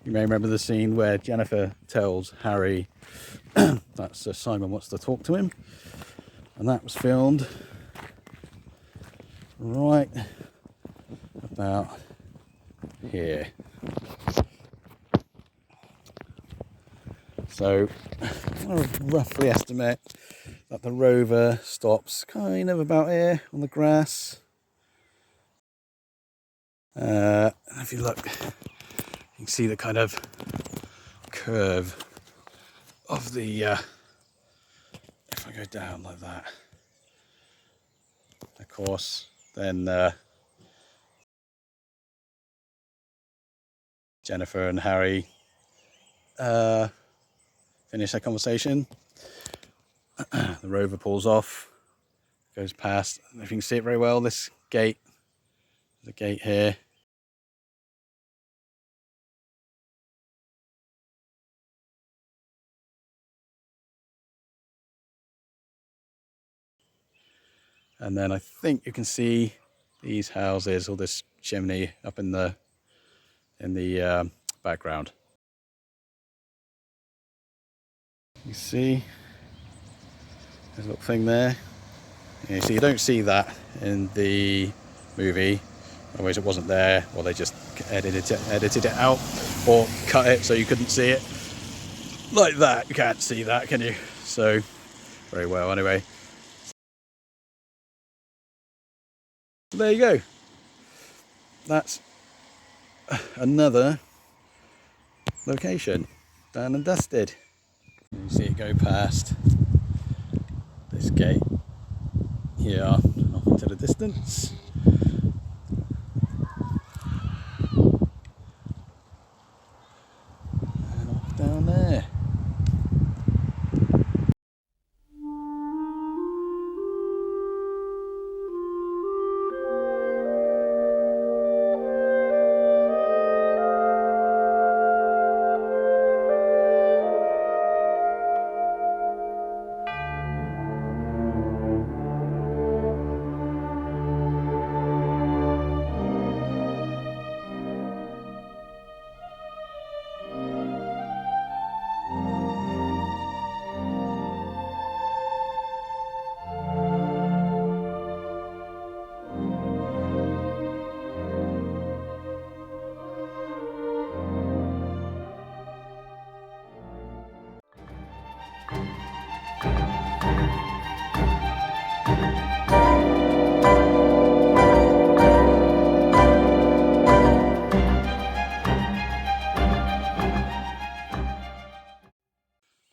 you may remember the scene where Jennifer tells Harry that Sir Simon wants to talk to him, and that was filmed right about here. So I roughly estimate that the rover stops kind of about here on the grass. If you look, you can see the kind of curve of the, if I go down like that, of course, then Jennifer and Harry finish their conversation. The rover pulls off, goes past, if you can see it very well, this gate, the gate here. And then I think you can see these houses, or this chimney up in the background. You see there's a little thing there. Yeah, so you don't see that in the movie, otherwise it wasn't there, or they just edited it out or cut it so you couldn't see it like that. You can't see that, can you? So very well anyway. There you go. That's another location done and dusted. You see it go past this gate here off into the distance. And off down there.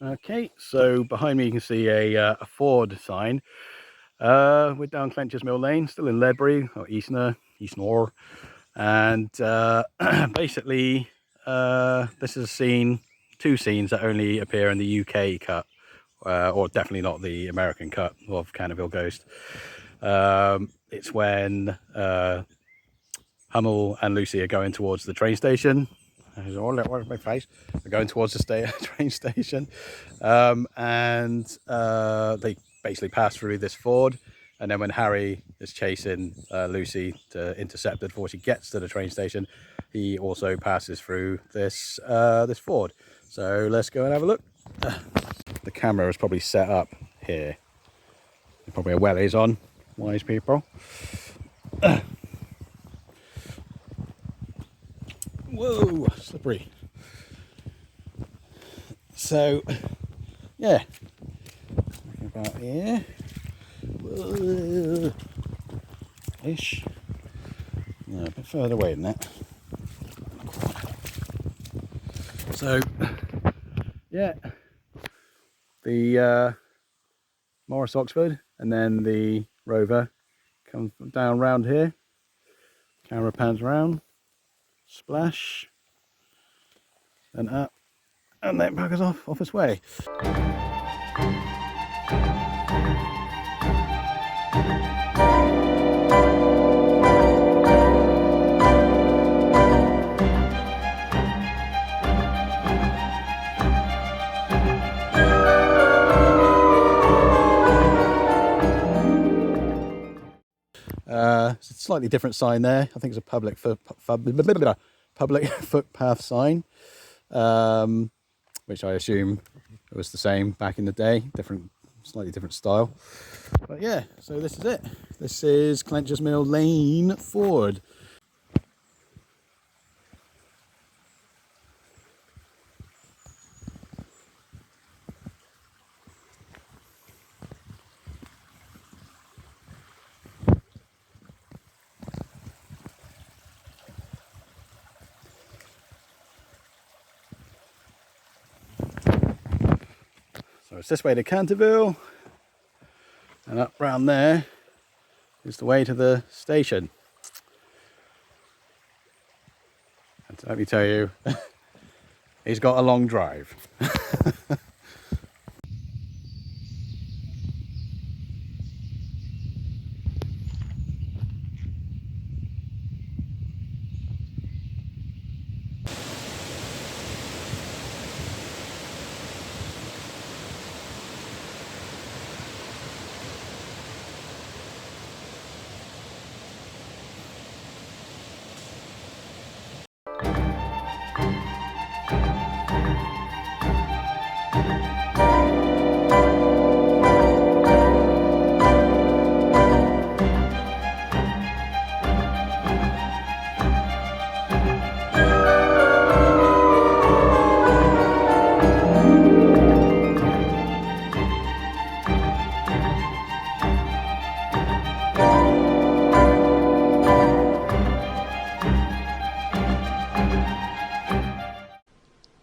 Okay, so behind me you can see a Ford sign. We're down Clencher's Mill Lane, still in Ledbury, or Eastnor, and basically this is a scene, two scenes that only appear in the UK cut, or definitely not the American cut of Canterville Ghost. It's when Hummel and Lucy are going towards the train station. Where's my face? They're going towards the train station, and they basically pass through this Ford, and then when Harry is chasing Lucy to intercept her before she gets to the train station, he also passes through this this Ford. So let's go and have a look. The camera is probably set up here. Probably a wellies on, wise people. Whoa, slippery. So, yeah, about here, ish. Yeah, a bit further away than that. So, yeah, the Morris Oxford, and then the Rover comes down round here. Camera pans round, splash, and up, and then buggers off its way. It's a slightly different sign there. I think it's a public footpath sign, which I assume was the same back in the day. Slightly different style. But yeah, so this is it. This is Clencher's Mill Lane Ford. So it's this way to Canterville, and up round there is the way to the station. And let me tell you, he's got a long drive.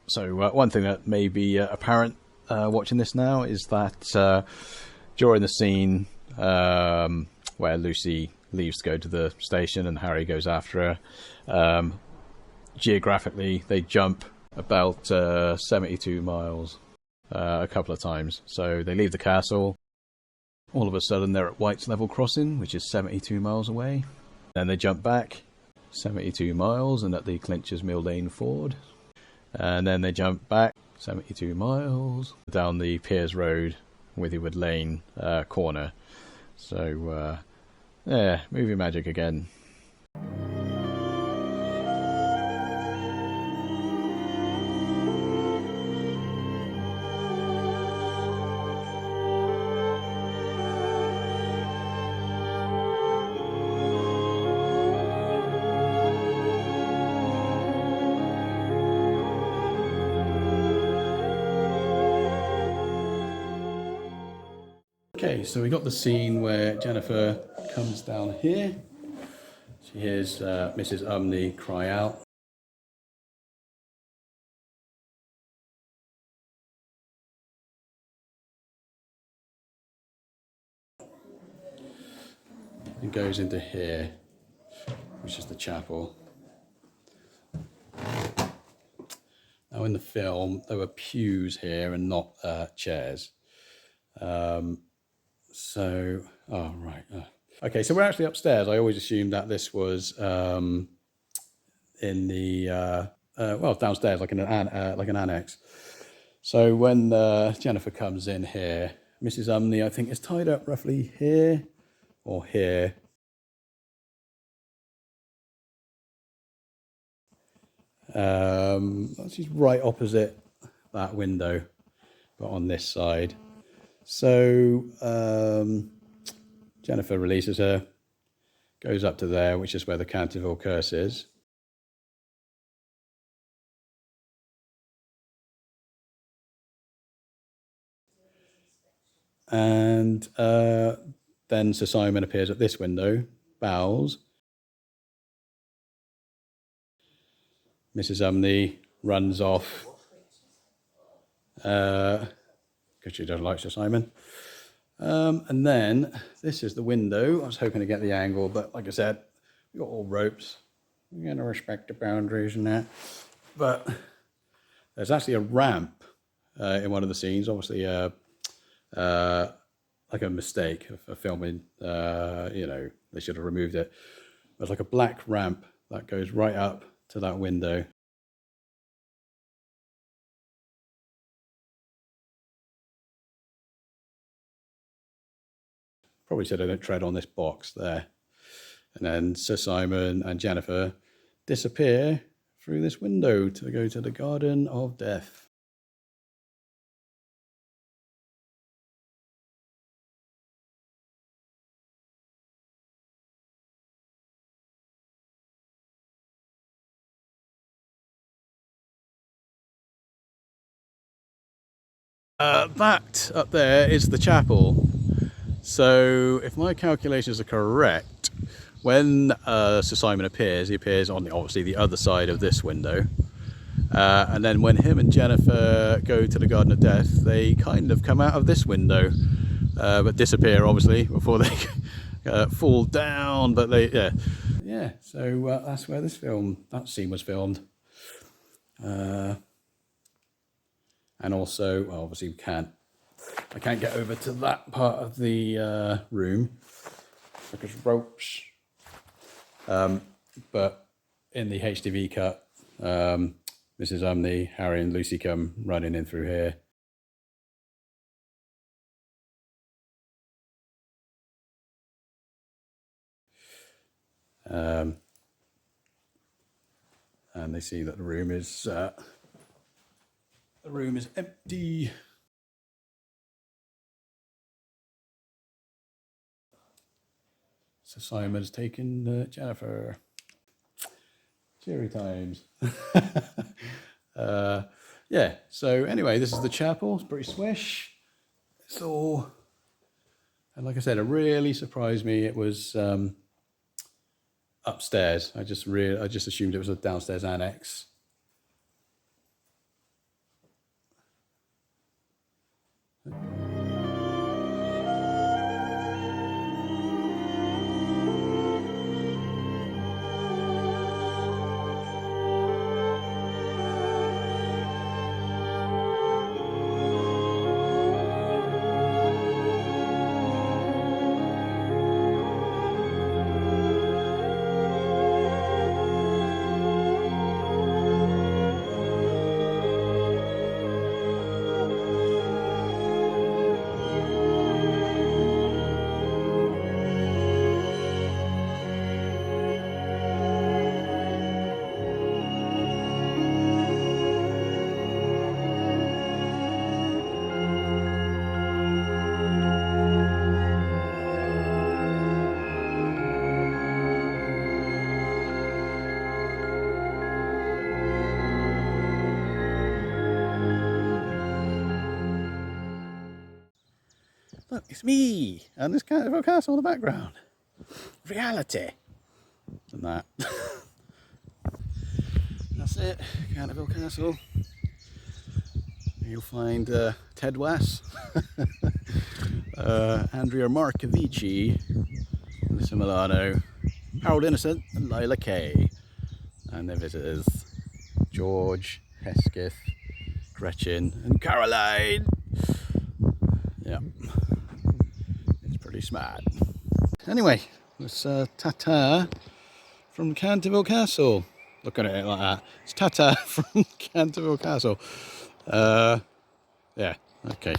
So one thing that may be apparent watching this now is that during the scene where Lucy leaves to go to the station and Harry goes after her, geographically they jump about 72 miles a couple of times. So they leave the castle, all of a sudden they're at White's Level Crossing, which is 72 miles away. Then they jump back 72 miles and at the Clencher's Mill Lane Ford. And then they jump back 72 miles down the Piers Road, Withywood Lane corner. So, yeah, movie magic again. Okay, so we got the scene where Jennifer comes down here. She hears Mrs. Umney cry out. And goes into here, which is the chapel. Now in the film, there were pews here and not chairs. Okay, so we're actually upstairs. I always assumed that this was in the downstairs, like an annex. So when Jennifer comes in here, Mrs. Umney, I think, is tied up roughly here or here. She's right opposite that window, but on this side. So Jennifer releases her, goes up to there, which is where the Canterville curse is. And then Sir Simon appears at this window, bows. Mrs. Umney runs off because she doesn't like Sir Simon. And then this is the window. I was hoping to get the angle, but like I said, we've got all ropes. We're going to respect the boundaries and that. But there's actually a ramp in one of the scenes, obviously like a mistake of filming. They should have removed it. There's like a black ramp that goes right up to that window. Probably said I don't tread on this box there. And then Sir Simon and Jennifer disappear through this window to go to the Garden of Death. That up there is the chapel. So if my calculations are correct, when Sir Simon appears, he appears on obviously the other side of this window. And then when him and Jennifer go to the Garden of Death, they kind of come out of this window, but disappear obviously before they fall down. But they, yeah. So that's where that scene was filmed. And also, well, obviously I can't get over to that part of the room because ropes. But in the HTV cut, Mrs. Umney, Harry and Lucy come running in through here. And they see that the room is empty. So Simon's taken Jennifer. Cheery times. Yeah, so anyway, this is the chapel. It's pretty swish. It's all, and like I said, it really surprised me. It was upstairs. I just assumed it was a downstairs annex. Look, it's me and this Canterville Castle in the background. Reality. And that. That's it, Canterville Castle. You'll find Ted Wass, Andrea Marcovici, Alyssa Milano, Harold Innocent and Lila Kay. And their visitors, George, Hesketh, Gretchen and Caroline. Yeah. Pretty smart. Anyway, it's ta-ta from Canterville Castle. Look at it like that. It's ta-ta from Canterville Castle. Yeah, okay.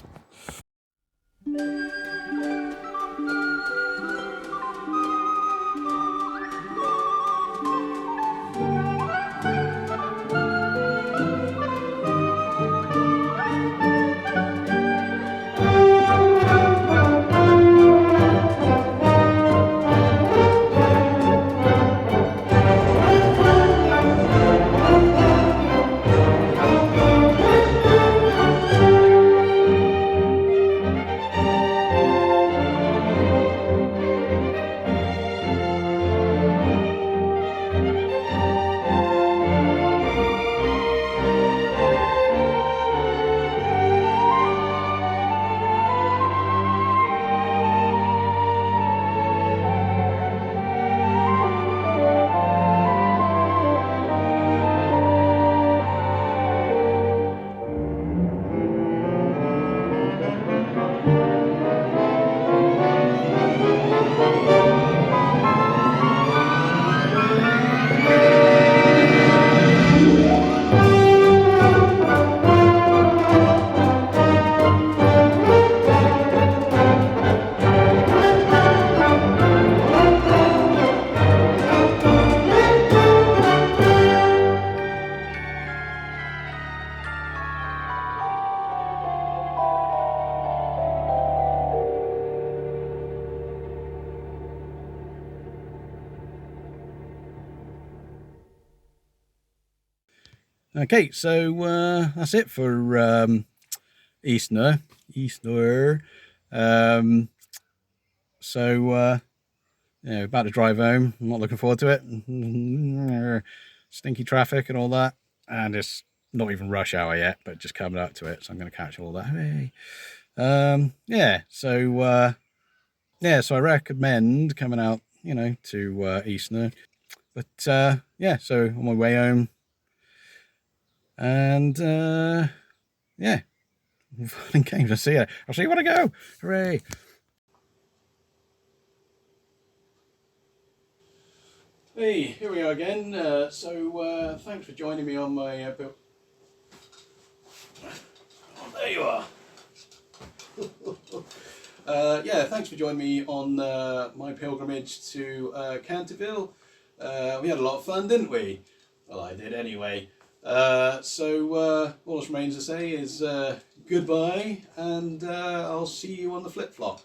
Okay, so that's it for Easter. So yeah, about to drive home. I'm not looking forward to it. Stinky traffic and all that, and it's not even rush hour yet, but just coming up to it, so I'm going to catch all that. Hey. Yeah, so so I recommend coming out, to Easter. But yeah, so on my way home, and yeah, fun games. I'll see you when I go. Hooray! Hey, here we are again. So thanks for joining me on my oh, there you are. Yeah, thanks for joining me on my pilgrimage to Canterville. We had a lot of fun, didn't we? Well, I did anyway. So all that remains to say is goodbye, and I'll see you on the flip-flop.